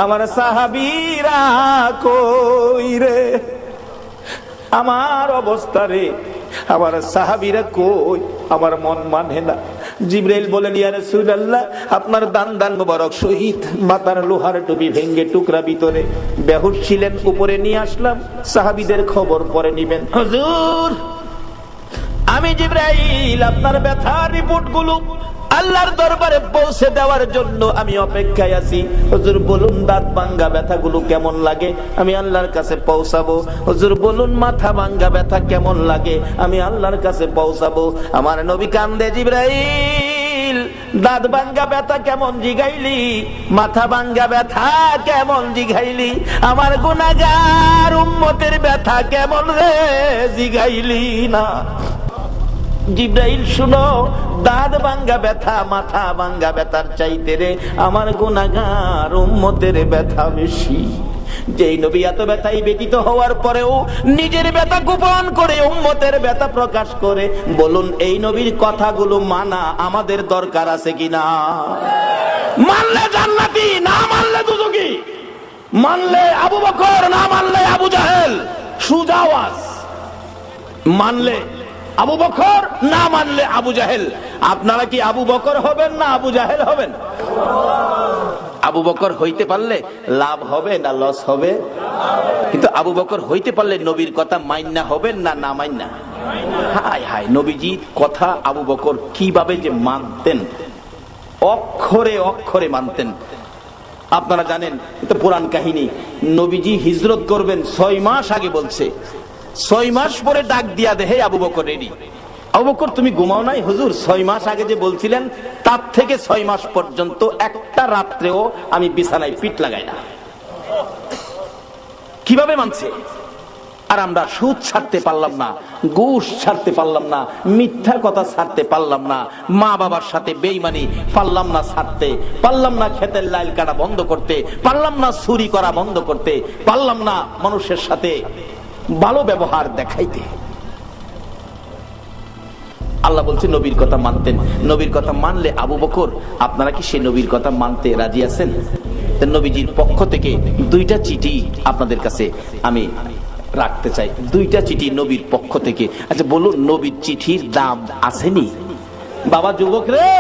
আমার সাহাবীরা কই রে, আমার অবস্থা রে, আমার সাহাবীরা কই, আমার মন মানে না। জিবরাইল বলেন, ইয়া রাসূলুল্লাহ আপনার দান দান মোবারক শহীদ, মাথার লোহার টুপি ভেঙ্গে টুকরা ভিতরে, বেহুশ ছিলেন, উপরে নিয়ে আসলাম, সাহাবীদের খবর পরে নিবেন। হুজুর আমি জিবরাইল আপনার ব্যথার রিপোর্ট গুলো আল্লাহর দরবারে পৌঁছে দেওয়ার জন্য আমি অপেক্ষায় আছি। হুজুর বলুন দাঁত ভাঙ্গা ব্যথাগুলো কেমন লাগে, আমি আল্লাহর কাছে পৌঁছাবো। হুজুর বলুন মাথা ভাঙ্গা ব্যথা কেমন লাগে, আমি আল্লাহর কাছে পৌঁছাবো। আমার নবী কান্দে, জিবরাইল দাঁত ভাঙ্গা ব্যথা কেমন জিগাইলি, মাথা ভাঙ্গা ব্যথা কেমন জিগাইলি, আমার গুনাহগার উম্মতের ব্যথা কেমন রে জিগাইলি না। জিবরাইল শুনো, দাঁত ভাঙ্গা ব্যথা মাথা ভাঙ্গা ব্যথার চাইতে রে আমার গুনাহগার উম্মতের ব্যথা বেশি। যেই নবী এত ব্যথায় ব্যতীত হওয়ার পরেও নিজের ব্যথা গোপন করে উম্মতের ব্যথা প্রকাশ করে, বলুন এই নবীর কথাগুলো মানা আমাদের দরকার আছে কিনা? মানলে জান্নাতি, না মানলে দুজকি। মানলে আবু বকর, না মানলে আবু জাহেল। সুজা আওয়াজ, মানলে আবু বকর, না মানলে আবু জাহেল। আপনারা কি আবু বকর হবেন না আবু জাহেল হবেন? আবু বকর হইতে পারলে লাভ হবে না লস হবে? কিন্তু আবু বকর হইতে পারলে নবীর কথা মাইন্না হবেন না না মাইন্না? হায় হায়, নবীজির কথা আবু বকর কিভাবে যে মানতেন, অক্ষরে অক্ষরে মানতেন। আপনারা জানেন এটা পুরাণ কাহিনী, নবীজি হিজরত করবেন 6 মাস আগে বলছে, 6 মাস পরে ডাক দিয়া দেহে আবু বকর রেডি। আবু বকর তুমি ঘুমাও নাই? হুজুর 6 মাস আগে যে বলছিলেন তার থেকে 6 মাস পর্যন্ত একটা রাত্রেও আমি বিছানায় পিঠ লাগাই না। কিভাবে মানছে? আর আমরা সুদ ছাড়তে পারলাম না, ঘুষ ছাড়তে পারলাম না, মিথ্যা কথা ছাড়তে পারলাম না, মা বাবার সাথে বেঈমানি পারলাম না ছাড়তে, পারলাম না ক্ষেতের লাইল কাটা বন্ধ করতে, পারলাম না চুরি করা বন্ধ করতে, পারলাম না মানুষের সাথে ভালো ব্যবহার দেখাইতে। আল্লাহ বলছে নবীর কথা মানতেন। নবীর কথা মানলে আবু বকর, আপনারা কি সেই নবীর কথা মানতে রাজি আছেন? নবীজির পক্ষ থেকে 2টা চিঠি আপনাদের কাছে আমি রাখতে চাই, 2টা চিঠি নবীর পক্ষ থেকে। আচ্ছা বলুন, নবীর চিঠির দাম আসেনি? বাবা যুবক রে,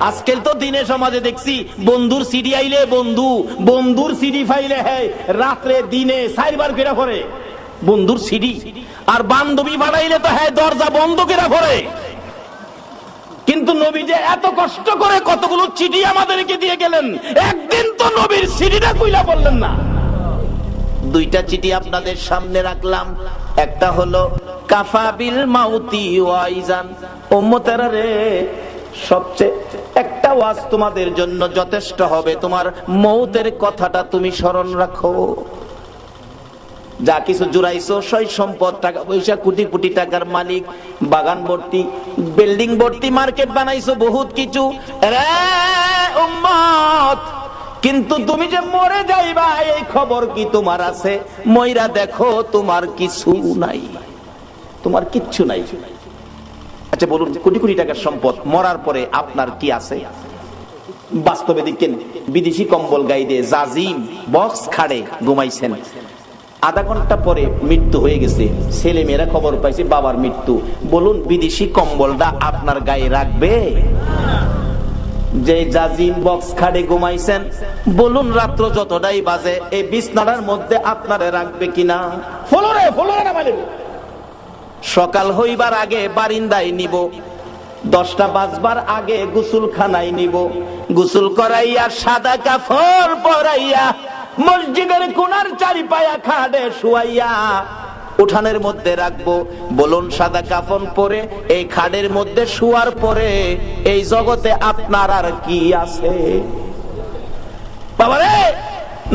আজকাল তো দিনে সমাজে দেখছি বন্ধুর সিডি আইলে বন্ধুর সিডি ফাইলে হ্যাঁ রাত্রে দিনে 4 বার ফেরা করে বন্ধুর সিডি, আর বান্ধবী বানাইলে তো হ্যাঁ দরজা বন্ধ করে করে। কিন্তু নবী যে এত কষ্ট করে কতগুলো চিঠি আমাদেরকে দিয়ে গেলেন, একদিন তো নবীর সিডিটা কইলা বললেন না। 2টা চিঠি আপনাদের সামনে রাখলাম। একটা হলো কাফাবিল মাউতি ওয়াইজান, উম্মতেরা রে সবচেয়ে একটা ওয়াজ তোমাদের জন্য যথেষ্ট হবে, তোমার মৌতের কথাটা তুমি স্মরণ রাখো। যা কিছু জুড়াইছো সই সম্পদ, টাকা পয়সা, কোটি কোটি টাকার মালিক, বাগান ভর্তি, বিল্ডিং ভর্তি, মার্কেট বানাইছো, বহুত কিছু। রে উম্মত, কিন্তু তুমি যে মরে যাইবা এই খবর কি তোমার আছে? মইরা দেখো, তোমার কিছু নাই, তোমার কিচ্ছু নাই। আচ্ছা বলুন, কোটি কোটি টাকার সম্পদ, মরার পরে আপনার কি আছে? বাস্তবে দেখেন, বিদেশি কম্বল গায়ে দিয়ে জাজিম বক্স খাড়ে ঘুমাইছেন, আধা ঘন্টা পরে মৃত্যু হয়ে গেছে, ছেলে মেয়েরা খবর পাইছে বাবার মৃত্যু। বলুন, বিদেশি কম্বলটা আপনার গায়ে রাখবে? যে জাজিম বক্স খাড়ে ঘুমাইছেন, বলুন রাত্র যতটাই বাজে এই বিছনাটার মধ্যে আপনারে রাখবে কিনা? ফলোরে ফলোরে না মানে সকাল হইবার আগে বারিন্দায় নিব, 10টা বাজবার আগে গোসলখানায় নিব, গোসল করাইয়া সাদা কাপড় পরাইয়া মসজিদের কোণার চারিপায়া খাটে শুয়াইয়া উঠানের মধ্যে রাখবো। বলুন, সাদা কাফন পরে এই খাটের মধ্যে শুয়ার পরে এই জগতে আপনার আর কি আছে? বাবারে,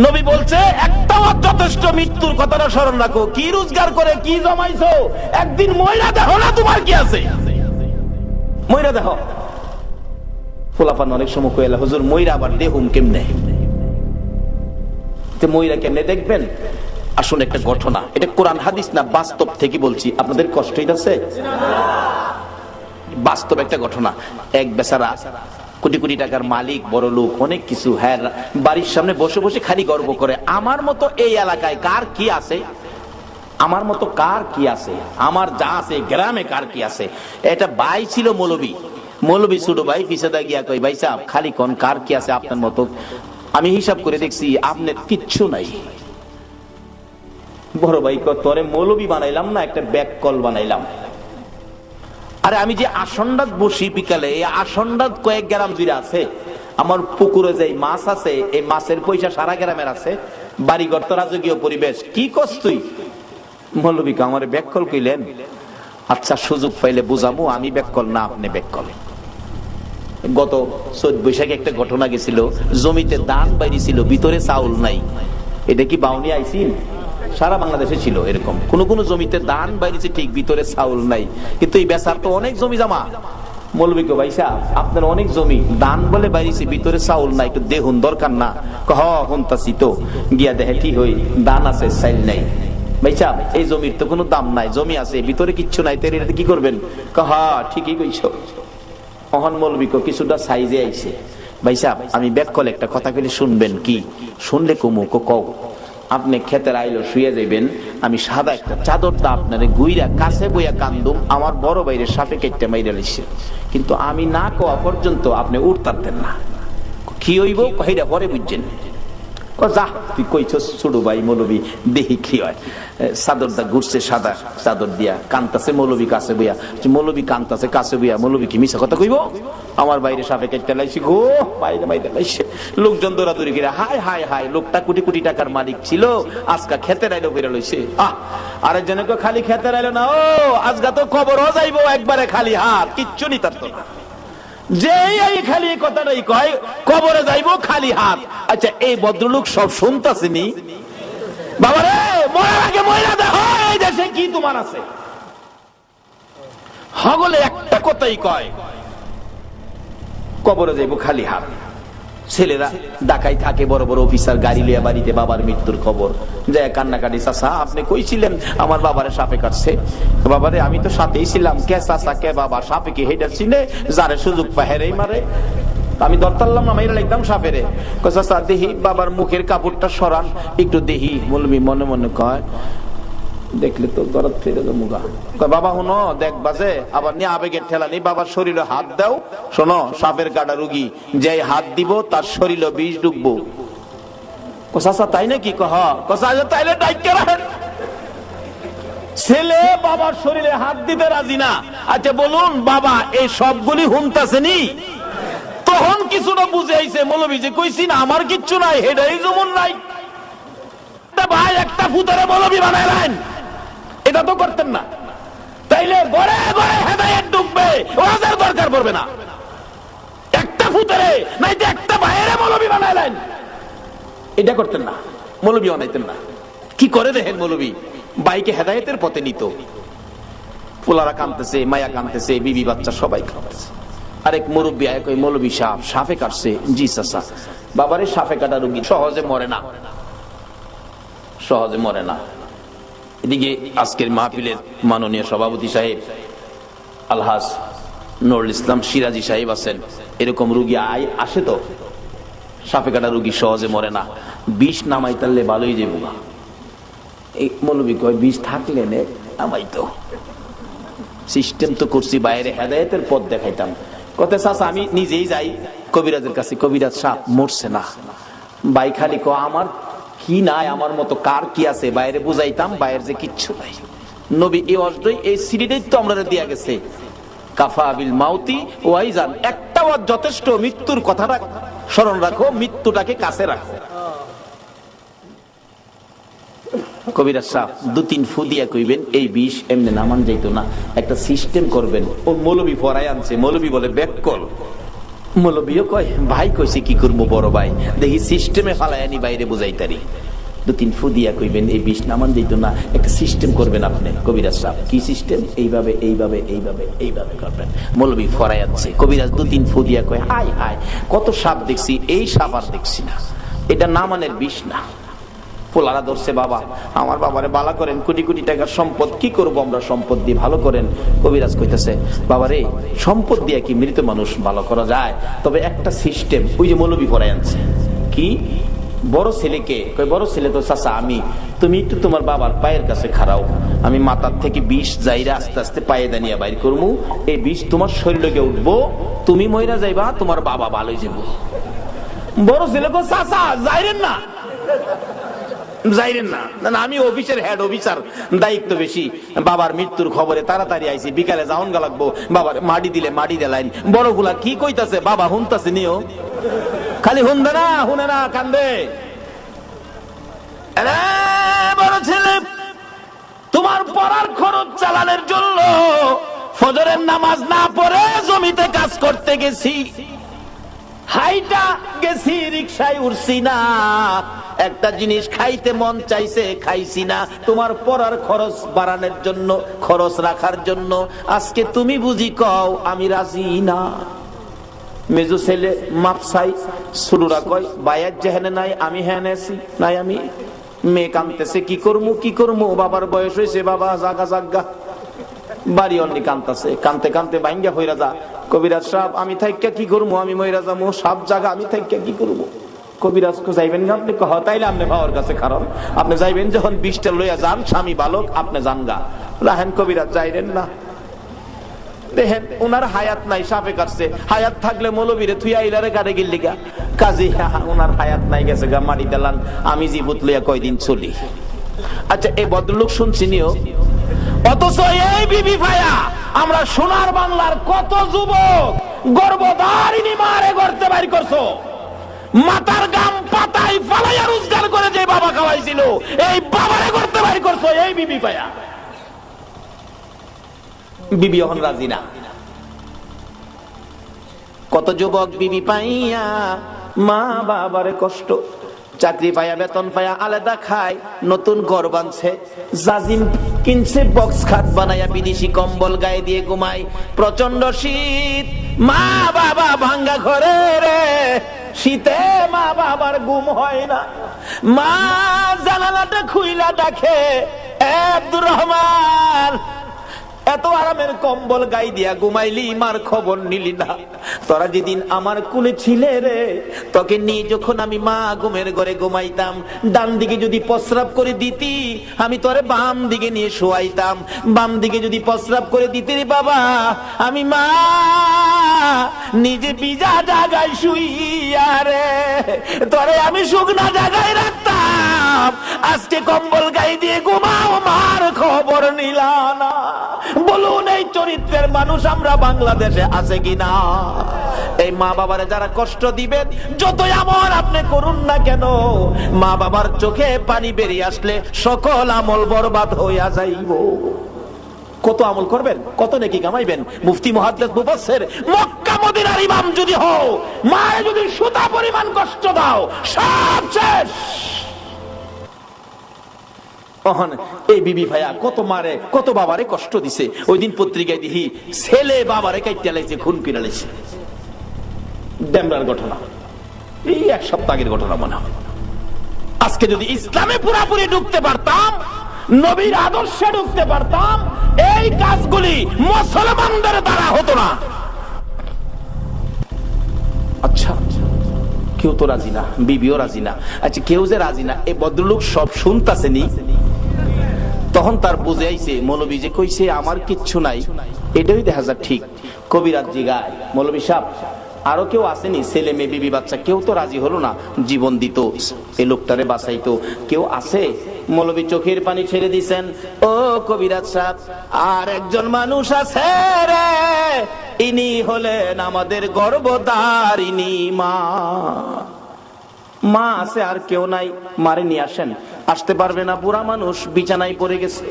নবী বলছে একটা যথেষ্ট, মৃত্যুর কথাটা স্মরণ রাখো। কি রোজগার করে কি জমাইছো, একদিন ময়রা দেখো না তোমার কি আছে, ময়রা দেখো। ফুলাফান অনেক সময় কইলা, হুজুর ময়রা আবার দেহুম কেমনে? ময়রা কেমনে দেখবেন? আসলে একটা ঘটনা, এটা কোরআন হাদিস না, বাস্তব থেকে বলছি, আপনাদের কষ্ট হইতাছে? বাস্তব একটা ঘটনা। এক বেচারা কোটি কোটি টাকার মালিক, বড় লোক, অনেক কিছু, হ্যাঁ, বাড়ির সামনে বসে বসে খালি গর্ব করে, আমার মতো এই এলাকায় কার কি আছে, আমার মতো কার কি আছে, আমার যা আছে গ্রামে কার কি আছে। এটা ভাই ছিল মৌলবী, মৌলবী ছোট ভাই পিছাদা গিয়া কই, ভাই সাহেব খালি কোন কার কি আছে আপনার মতো? আমি হিসাব করে দেখছি আপনার কিচ্ছু নাই। বড় ভাই কয়, তোরে মৌলবী বানাইলাম না, একটা ব্যাক কল বানাইলাম। আরে আমি যে আসন্ডাত বসি বিকালে, এই আসন্ডাত কয়েক গ্রাম জুড়ে আছে, আমার পুকুরে যে মাছ আছে এই মাছের পয়সা সারা গ্রামের আছে, বাড়িঘর তো রাজকীয় পরিবেশ। কি করছ তুই? মৌলবীকে আমার ব্যাক কল কইলেন? আচ্ছা, সুযোগ পাইলে বুঝাবো, আমি ব্যাক কল না, আপনি ব্যাক কল। গত 14 বৈশাখে একটা ঘটনা গেছিল, জমিতে ধান বাইরেছিল, ভিতরে চাউল নাই। এটা কি বাউনি আইসিন? সারা বাংলাদেশে ছিল এরকম, কোন কোন জমিতে ধান বাইরেছে ঠিক, ভিতরে চাউল নাই। কিন্তু এই বেচার তো অনেক জমি জমা। মৌলবীকে, ভাই সাহেব আপনার অনেক জমি, ধান বলে বাইরেছে, ভিতরে চাউল নাই, একটু দেখুন দরকার না? হন্তাছি তো, গিয়া দেখে কি হই, ধান আছে চাইল নাই। ভাই সাহেব এই জমির তো কোনো দাম নাই, জমি আছে ভিতরে কিচ্ছু নাই, তেরে কি করবেন? ঠিকই কইছো। অহন মৌলবীকে কিছুটা সাইজে আইছে, ভাই সাহেব আমি ব্যাক কল একটা কথা কইলে শুনবেন? কি শুনলে? কুমু কও। আপনি ক্ষেতের আইলো শুয়ে যাইবেন, আমি সাদা একটা চাদরটা আপনারে গুইরা কাছে বইয়া কান্দুম, আমার বড় বাইরে সাপে কেটে মাইরা লাইছে, কিন্তু আমি না কোয়া পর্যন্ত আপনি উঠতারতেন না। কি হইব কইরা পরে বুঝছেন? যা তুই কইছস ছোট ভাই মৌলবী, দেখি কি হয়। চাদরটা ঘুরছে, সাদা চাদর দিয়া কান্তাছে মৌলবী কাছে বইয়া। মৌলবী কান্তাছে কাছে বইয়া, মৌলবী কি মিছা কথা কইব? আমার বাইরে সাপে কেটে লাইছি গো, বাইরে বাইরে লাইছে। লোকজন দৌড়াদৌড়ি করে, হায় হায় হায়, লোকটা কোটি কোটি টাকার মালিক ছিল, আজকা খেতে রাইলো বেরো লইছে। আরেকজনকে খালি খেতে রাইলো না, ও আজকা তো খবরও যাইবো একবারে খালি হাত, কিচ্ছু নি তার তো না। যে এই খালি কথাটাই কয়, কবরে যাইবো খালি হাত। আচ্ছা, এই ভদ্রলোক সব শুনতাছেনি? বাবারে, মরার আগে ময়রা দেখো এই দেশে কি তোমার আছে। হগলে একটা কথাই কয়, কবরে যাইবো খালি হাত। ছেলেরা ঢাকায় থাকে, বড় বড় অফিসার, গাড়ি লিয়া বাড়িতে বাবার মৃত্যুর খবর যায় কান্নাকাটি। চাচা আপনি কইছিলেন আমার বাবারে সাপে কাটছে? বাবারে আমি তো সাথেই ছিলাম। কে চাচা কে বাবা? সাপে কি হেডার চিনে? যারে সুযোগ পায় হেরেই মারে। আমি ধরতারলাম না, মাইরা লাগতাম সাপেরে। চাচা দেহি বাবার মুখের কাপড়টা সরান একটু দেহি। মৌলবী মনে মনে কয়, দেখলে তো দরদ ফিরে মুগা। বাবা হুনো দেখবা যে, আবার নিয়ে আবেগের ঠেলা নেই, বাবার শরীরে হাত দাও। শোনো, সাপের কাটা রুগী, যে হাত দিব তার শরীরে বিষ ঢুকবো। চাচা তাই নাকি? তাইলে ডাইকে রাখেন। ছেলে বাবার শরীরে হাত দিতে রাজি না। আচ্ছা বলুন, বাবা এই সবগুলি হুনতাছেনি? তখন কিছুটা বুঝে আইছে, মৌলবী যে কইছি না আমার কিচ্ছু নাই, হেডাই যেমন নাই। ভাই একটা ফুতারে মৌলবী বানাইলেন, এটা তো করতেন না। তাইলে ঘরে ঘরে হেদায়েত ঢুকবে, ওয়াজের দরকার পড়বে না। একটা ফুতারে নাইতে একটা বাইরে মৌলবী বানাইলেন, এটা করতেন না, মৌলবী বানাইতেন না। কি করে দেখেন মৌলবী বাইকে হেদায়েতের পথে নিত, পোলারা কাঁদতেছে, মায়া কাঁদতেছে, বিবি বাচ্চা সবাই কাঁদতেছে। আরেক মুরব্বী আয় কই মৌলবী সাপে কাটছে। জি চাচা। বাবারে সাপে কাটা রোগী সহজে মরে না, সহজে মরে না। এদিকে আজকের মাহফিলের মাননীয় সভাপতি সাহেব আলহাজ নুরুল ইসলাম সিরাজি সাহেব আছেন, এরকম রোগী আসে তো, সাপে কাটা রোগী সহজে মরে না, বিষ নামাই তাহলে ভালোই যাবো না। এই মৌলবী কয় বিষ থাকলে নে নামাই তো, সিস্টেম তো করছি, বাইরে হেদায়েতের পথ দেখাইতাম। কত চাচা আমি নিজেই যাই কবিরাজের কাছে, কবিরাজ সাপ মরছে না। ভাই খালি কো আমার কি নাই, আমার মতো কার কি আছে, বাইরে বুঝাইতাম, বাইরে যে কিচ্ছু নাই। নবী এই অজদই এই সিরিজেই তো আমরা দিয়া গেছে, কাফা বিল মাউতি ওয়াইজান, একটা ওয়াজ যথেষ্ট, মৃত্যুর কথাটা স্মরণ রাখো, মৃত্যুটাকে কাছে রাখো। কবিরাজ সাহেব 2-3 ফু দিয়া কইবেন এই বিষ এমনি নামান যাইতো না, একটা সিস্টেম করবেন। ও মৌলবী পড়ায় আনছে, মৌলবী বলে ব্যাককল। মৌলবীও কয় ভাই কইছে কি করবো বড় ভাই, দেখি সিস্টেমে ফালাই আনি বাইরে বুঝাইতারি। 2-3 ফু দিয়া কইবেন এই বিষ নামান যাইতো না, একটা সিস্টেম করবেন আপনি। কবিরাজ সাহেব কি সিস্টেম? এইভাবে এইভাবে এইভাবে এইভাবে করবেন। মৌলবী ফরাই আনছে, কবিরাজ 2-3 ফু দিয়া কয় হাই হাই কত সাপ দেখছি, এই সাপ আর দেখছি না, এটা নামানের বিষ না। পোলারা ধরছে, বাবা আমার বাবারে বালা করেন, কোটি কোটি টাকার সম্পদ, কি করবো আমরা সম্পদ দিয়ে, ভালো করেন। কবিরাজ কইতেছে বাবা রে সম্পদ দিয়ে কি মৃত মানুষ ভালো করা যায়? তবে একটা সিস্টেম, ওই যে মৌলবী পড়ায় আনছে, কি বড় ছেলেকে কই, বড় ছেলে তো চাচা আমি, তুমি একটু তোমার বাবার পায়ের কাছে খাড়াও, আমি মাথার থেকে বিষ যাইরা আস্তে আস্তে পায়ে দানিয়া বাইর করবো, এই বিষ তোমার শরীরে উঠবো, তুমি মইরা যাইবা, তোমার বাবা ভালোই যাবো। বড় ছেলে কো চাচা যাইরেন না, যাইরেন না, আমি অফিসের হেড অফিসার, দায়িত্ব বেশি, বাবার মৃত্যুর খবরে তাড়াতাড়ি আইছি, বিকালে যাওন গা লাগবো, বাবার মাটি দিলে মাটি দেলাইন। বড়গুলা কি কইতাছে, বাবা হুনতাছে নিও, খালি হুনবে না, হুনে না, কান্দে। বড় ছেলে তোমার পড়ার খরচ চালানোর জন্য ফজরের নামাজ না পড়ে জমিতে কাজ করতে গেছি, হাইটা গেছি, রিকশায় উঠছি না, একটা জিনিস খাইতে মন চাইছে খাইছি না, তোমার পড়ার খরচ বাড়ানোর জন্য, খরচ রাখার জন্য, আজকে তুমি বুঝি কও আমি রাজি না। মেজু ছেলে মাপসাই, শুরুরা কয় বায়াত যেহেনে নাই আমি হেনে আছি নাই, আমি মেয়ে কানতেছে, কি করবো কি করবো, বাবার বয়স হয়েছে, বাবা জাগা জাগা, বাড়ি অন্যি কানতেছে, কানতে কানতে বাইঙ্গা হইরা যা। কবিরাজ সাহেব আমি থাইকা কি করবো, আমি মইরা যাবো, সব জায়গা আমি থাইকা কি করবো। কবিরাজ কো যাইবেন না আপনি? কহ তাইলে আপনি বাবার কাছে কারণ আপনি যাইবেন যখন বিষটা লইয়া যান, স্বামী বালক আপনি যান গা। রাহেন কবিরাজ যাইরেন না, দেখেন উনার হায়াত নাই, সাপে কাটছে, হায়াত থাকলে মৌলবীরে থুই আইলারে কাটে গিল্লি গা, কাজী উনার হায়াত নাই, গেছে গা মাটি দিলান, আমি জীবত লইয়া কয়দিন চলি। আচ্ছা এই ভদ্রলোক শুনছি নিও, অথচ এই বিবি ভাইয়া আমরা সোনার বাংলার কত যুবক গর্ভধারিণী মারে গর্তে বাইর করছো, মাথার গাম পাতায় ফালাইয়া রোজগার করে যে বাবা খাওয়াইছিল, এই বাবারে গর্তে বাইর করছো এই বিবি ভাইয়া। বিবি এখন রাজি না, কত যুবক বিবি পাইয়া মা বাবারে কষ্ট, চাকরি পাইয়া বেতন পাইয়া আলাদা খায়, নতুন ঘর বানছে, জাজিম কিনছে, বক্স খাট বানাইয়া বিদেশি কম্বল গায়ে দিয়ে ঘুমায়, প্রচন্ড শীত, মা বাবা ভাঙ্গা ঘরে রে, শীতে মা বাবার ঘুম হয় না, মা জানালাটা খুইলা দেখে আব্দুর রহমান এত আরামের কম্বল গাই দিয়া ঘুমাইলি, মার খবর নিলি না, তোরা যেদিন আমার কুলে ছিলে রে, তোকে নিয়ে যখন আমি মা ঘুমের ঘরে ঘুমাইতাম, ডান দিকে যদি প্রস্রাব করে দিতি আমি তোরে বাম দিকে নিয়ে শোয়াইতাম, বাম দিকে যদি প্রস্রাব করে দিতি রে বাবা, আমি মা নিজে ভিজা জায়গায় শুইয়া রে তোরে আমি শুকনা জায়গায় রাখতাম, আজকে কম্বল গাই দিয়ে ঘুমাও, মার খবর নিলা না। বলুন এই চরিত্রের মানুষ আমরা বাংলাদেশে আছে কিনা? এই মা বাবারে যারা কষ্ট দিবেন, যতই আমল আপনি করুন না কেন, মা বাবার চোখে পানি বেরিয়ে আসলে সকল আমল বরবাদ হইয়া যাইব। কত আমল করবেন, কত নেকি কামাইবেন, মুফতি মুহাদ্দিস মুফাসসির মক্কা মদিনার ইমাম যদি হও, মায়ে যদি সুতা পরিমাণ কষ্ট দাও, সব শেষ। এই বিবি ভাইয়া কত মারে, কত বাবারে কষ্ট দিছে। ওই দিন পত্রিকায় দেখি ছেলে বাবারে কাইটা লাইছে, খুন করে লাইছে। ডেমরার ঘটনা, এই এক সপ্তাহ আগের ঘটনা মনে হয়। আজকে যদি ইসলামে পুরাপুরি ঢুকতে পারতাম, নবীর আদর্শে ঢুকতে পারতাম, এই কাজগুলি মুসলমানদের দ্বারা হতো না। আচ্ছা, কেউ তো রাজি না, বিবিও রাজি না। আচ্ছা, কেউ যে রাজি না, এই ভদ্রলোক সব শুনতাছেনি। তখন তার বুঝে আইছে মৌলবী যে কইছে আমার কিচ্ছু নাই, এটাই দেখা যায় ঠিক। কবিরাজ জিগায়, মৌলবী সাহেব আরো কেউ আসেনি, ছেলে মেয়ে বিবি বাচ্চা, কেউ তো রাজি হলো না জীবন দিত, এই লোকটারে বাঁচাইতো, কেউ আছে? মৌলবী চোখের পানি ছেড়ে দিছেন, ও কবিরাজ সাহেব আর একজন মানুষ আছে রে, ইনি হলেন আমাদের গর্ভধারিণী মা। মা আছে, আর কেউ নাই, মারে নিয়ে আসেন। আসতে পারবে না, বুড়া মানুষ বিছানায় পড়ে গেছে।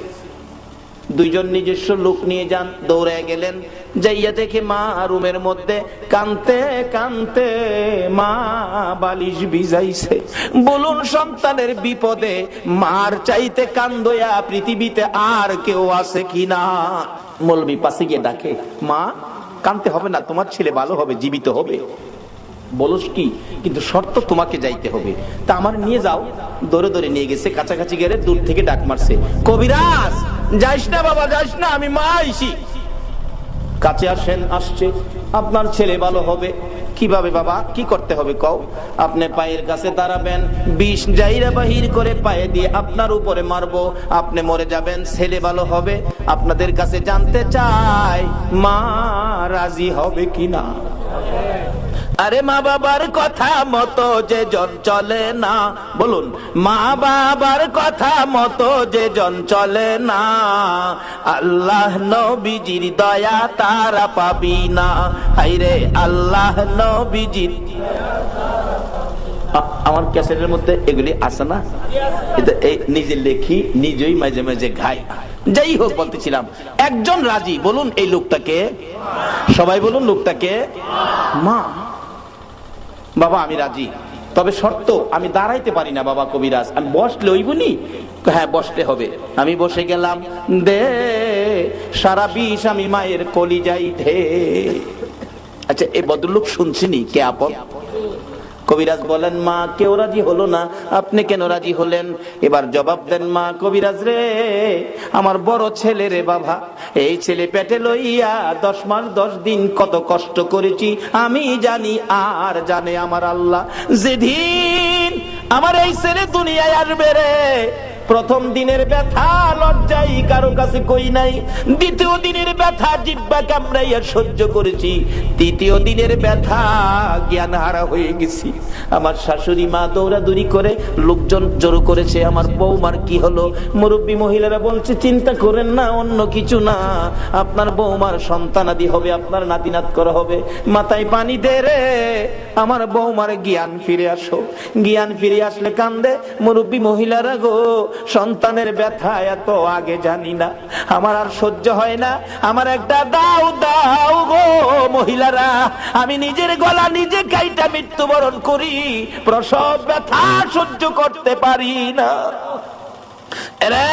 দুইজন নিজস্ব লোক নিয়ে যান, দৌড়ে গেলেন, যাইয়া দেখে মা রুমের মধ্যে কানতে কানতে মা বালিশ ভিজাইছে। বলুন সন্তানের বিপদে মার চাইতে কান্দয়া পৃথিবীতে আর কেউ আছে কিনা? মৌলবী পাশে গিয়ে ডাকে, মা কানতে হবে না, তোমার ছেলে ভালো হবে, জীবিত হবে। বলস কি, কিন্তু শর্ত তোমাকে যাইতে হবে। তা আমার নিয়ে যাও। দৌড়ে দৌড়ে নিয়ে গেছে, কাছাকাছি গেলে দূর থেকে ডাক মারছে, কবিরাজ যাইস না বাবা, যাইস না, আমি মা আইছি। কাছে আসেন, আসছে, আপনার ছেলে ভালো হবে। কিভাবে বাবা, কি করতে হবে কও? আপনি পায়ের কাছে দাঁড়াবেন, বিষ জাইরা বাহির করে পায়ে দিয়ে আপনার উপরে মারবো, আপনি মরে যাবেন, ছেলে ভালো হবে। আপনাদের কাছে জানতে চাই মা রাজি হবে কিনা? আরে মা বাবার কথা মতো যে জন চলে না, বলুন মা বাবার কথা মতো যে জন চলে না, আল্লাহ নবীজির দয়া তারা পাবি না। হাইরে আল্লাহ নবীজির, আমার ক্যাসেটের মধ্যে এগুলি আছে না, নিজে লেখি, নিজেই মাঝে মাঝে গাই। যাই হোক, বলতেছিলাম একজন রাজি, বলুন এই লোকটাকে, সবাই বলুন লোকটাকে মা। বাবা আমি রাজি, তবে শর্ত আমি দাঁড়াইতে পারি না বাবা কবিরাজ, আমি বসলে ওইবনি। হ্যাঁ বসতে হবে। আমি বসে গেলাম, দে সারা বিষ আমি মায়ের কলিজাই ঢে। আচ্ছা, এই ভদ্রলোক শুনছিনি কে আপন? কবিরাজ বলেন, মা কেউ রাজি হলো না, আপনি কেন রাজি হলেন? এবার জবাব দেন, মা কবিরাজ রে, আমার বড় ছেলে রে বাবা, এই ছেলে পেটে লইয়া 10 মাস 10 দিন কত কষ্ট করেছি আমি জানি, আর জানে আমার আল্লাহ। যেদিন আমার এই ছেলে দুনিয়ায় আসবে রে, প্রথম দিনের ব্যথা লজ্জাই কারো কাছে কই নাই, দ্বিতীয় দিনের ব্যথা জিহ্বা কামড়াইয়া সহ্য করেছি, তৃতীয় দিনের ব্যথা জ্ঞান হারা হয়ে গেছি। আমার শাশুড়ি মা দৌড়াদৌড়ি করে, লোকজন জড়ো করেছে, আমার বৌমার কি হলো? মুরব্বী মহিলারা বলছে, চিন্তা করেন না, অন্য কিছু না, আপনার বৌমার সন্তানাদি হবে, আপনার নাতিনাত করা হবে। মাথায় পানি দে রে, আমার বৌমার জ্ঞান ফিরে আসো। জ্ঞান ফিরে আসলে কান্দে মুরব্বী মহিলারা, গো সন্তানের ব্যথা এত আগে জানি না, আমার আর সহ্য হয় না, আমার একটা দাও দাও গো মহিলারা, আমি নিজের গলা নিজে কাইটা মৃত্যুবরণ করি, প্রসব ব্যথা সহ্য করতে পারি না। রে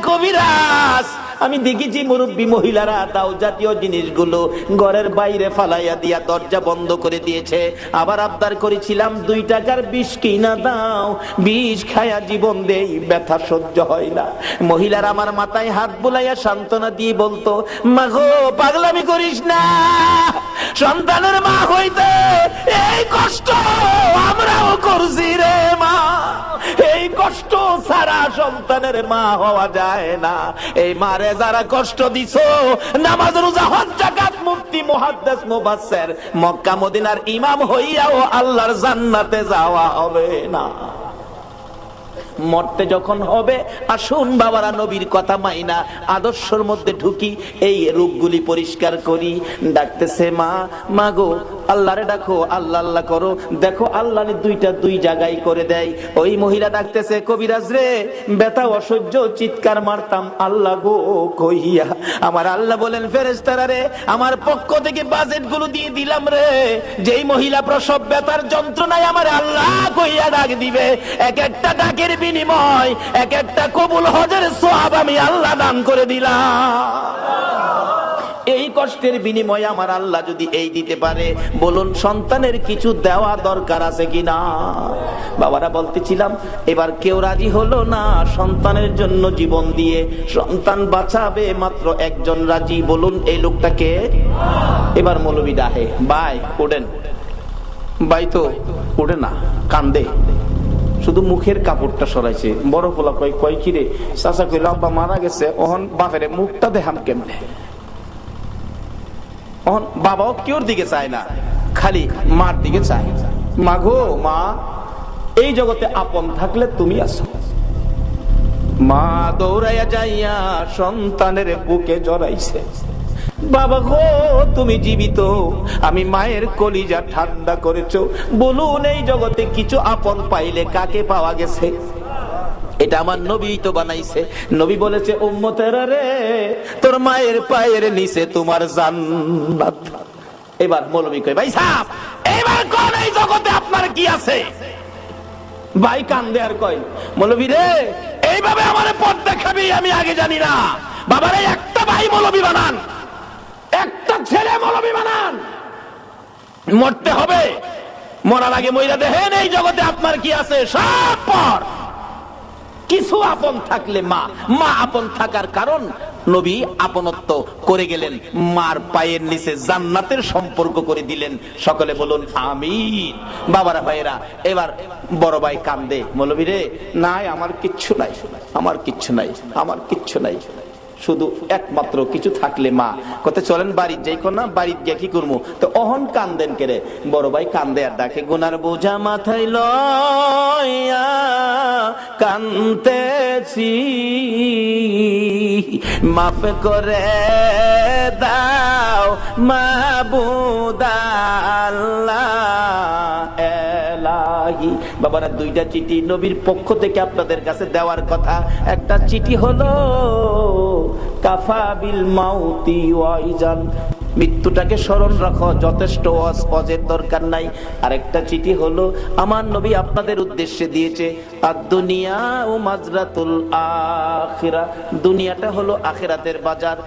কবিরাজ, আমি দেখেছি মুরব্বী মহিলারা দাও জাতীয় জিনিসগুলো ঘরের বাইরে ফালাইয়া দিয়া দরজা বন্ধ করে দিয়েছে। আবার আবদার করেছিলাম 2 টাকার বিষ কিনা দাও, বিষ খায়া জীবন দেই, ব্যথা সহ্য হয় না। মহিলারা আমার মাথায় হাত বুলাইয়া সান্ত্বনা দিয়ে বলতো, মা গো পাগলামি করিস না, সন্তানের মা হইতে এই কষ্ট আমরাও করছি রে মা, এই কষ্ট ছাড়া সন্তানের মা হওয়া যায় না। এই মারে যারা কষ্ট দিছো, নামাজ রোজা হজ যাকাত মুফতি মুহাদ্দিস মুফাসসির মক্কা মদিনার ইমাম হইয়াও আল্লাহর জান্নাতে যাওয়া হবে না। মরতে যখন হবে, আসুন বাবারা নবীর কথা মাইনা আদর্শের মধ্যে ঢুকি, এই রোগগুলি পরিষ্কার করি। ডাকতেছে মা, মা গো আল্লাহরে ডাকো, আল্লাহ আল্লাহ করো, দেখো আল্লাহ দুই জায়গায় করে দেয়। ওই মহিলা ডাকতেছে, কবিরাজ রে, ব্যথা অসহ্য, চিৎকার মারতাম আল্লাহ গো কইয়া। আমার আল্লাহ বলেন, ফেরেশতারা রে, আমার পক্ষ থেকে বাজেট গুলো দিয়ে দিলাম রে, যেই মহিলা প্রসব ব্যথার যন্ত্রণায় আমার আল্লাহ কইয়া ডাক দিবে, এক একটা ডাকের বিনিময় এক একটা কবুল হজের সওয়াব আমি আল্লাহ দান করে দিলাম। এই কষ্টের বিনিময়ে আমার আল্লাহ যদি এই দিতে পারে, বলুন সন্তানের কিছু দেওয়া দরকার আছে কিনা? বাবারা বলতেছিলাম, এবার কেউ রাজি হলো না সন্তানের জন্য জীবন দিয়ে সন্তান বাঁচাবে, মাত্র একজন রাজি। বলুন এই লোকটাকে? এবার মৌলবি ডাহে, ভাই ওঠেন। ভাই তো ওঠে না, কান্দে, শুধু মুখের কাপড়টা সরাইছে। বড় পোলা কয় কি রে? চাচা কইল আব্বা মারা গেছে, ওহন বাপের মুখটা দেখাম কেমনে? বাবাও কেউর দিকে চায় না, খালি মার দিকে চায়। মা গো মা, এই জগতে আপন থাকলে তুমি আছো। মা দৌড়াইয়া যাইয়া সন্তানের বুকে জড়াইছে, বাবা গো তুমি জীবিত, আমি মায়ের কলিজা ঠান্ডা করেছো। বলুন এই জগতে কিছু আপন পাইলে কাকে পাওয়া গেছে? এটা আমার নবী তো বানাইছে। নবী বলেছে, উম্মতেরা রে, তোর মায়ের পায়ের নিচে তোমার জান্নাত। এবার মৌলবী কয়, ভাই সাহেব এবার কোন এই জগতে আপনার কি আছে? ভাই কান্দে আর কয়, মৌলবী রে, এইভাবে আমার পথ দেখাবি আমি আগে জানি না। বাবারে একটা ভাই মৌলবী বানান, একটা ছেলে মৌলবী বানান, মরতে হবে। মরার আগে মইরা দেখেন এই জগতে আপনার কি আছে। সব পর কিছু আপন থাকলে মা, মা আপন থাকার কারণ নবী আপনত্ব করে গেলেন, মার পায়ের নিচে জান্নাতের সম্পর্ক করে দিলেন। সকলে বলুন আমিন। বাবারা ভাইয়েরা, এবার বড় ভাই কান্দে, মৌলবী রে, নাই আমার কিচ্ছু নাই, আমার কিচ্ছু নাই, আমার কিচ্ছু নাই, শুধু একমাত্র কিছু থাকলে মা। কত চলেন বাড়ির যাই, না বাড়ির গিয়ে কি করবো? তো অহন কান্দেন কেরে? বড় ভাই কান্দে আর ডাকে, গুনার বোঝা মাথায় লইয়া কান্দেছি, মাফ করে দাও মাবুদ আল্লাহ এলাহি। বাবারা দুইটা চিঠি নবীর পক্ষ থেকে আপনাদের কাছে দেওয়ার কথা। একটা চিঠি হলো কাফা বিল মাউতি ওয়াইজান, মৃত্যুটাকে স্মরণ রাখো, যথেষ্ট ওয়াজের দরকার নাই। আরেকটা চিঠি হলো আমার নবী আপনাদের উদ্দেশ্যে দিয়েছে, আদ-দুনিয়া ও মাজরাতুল আখিরা, দুনিয়াটা হলো আখিরাতের বাজার।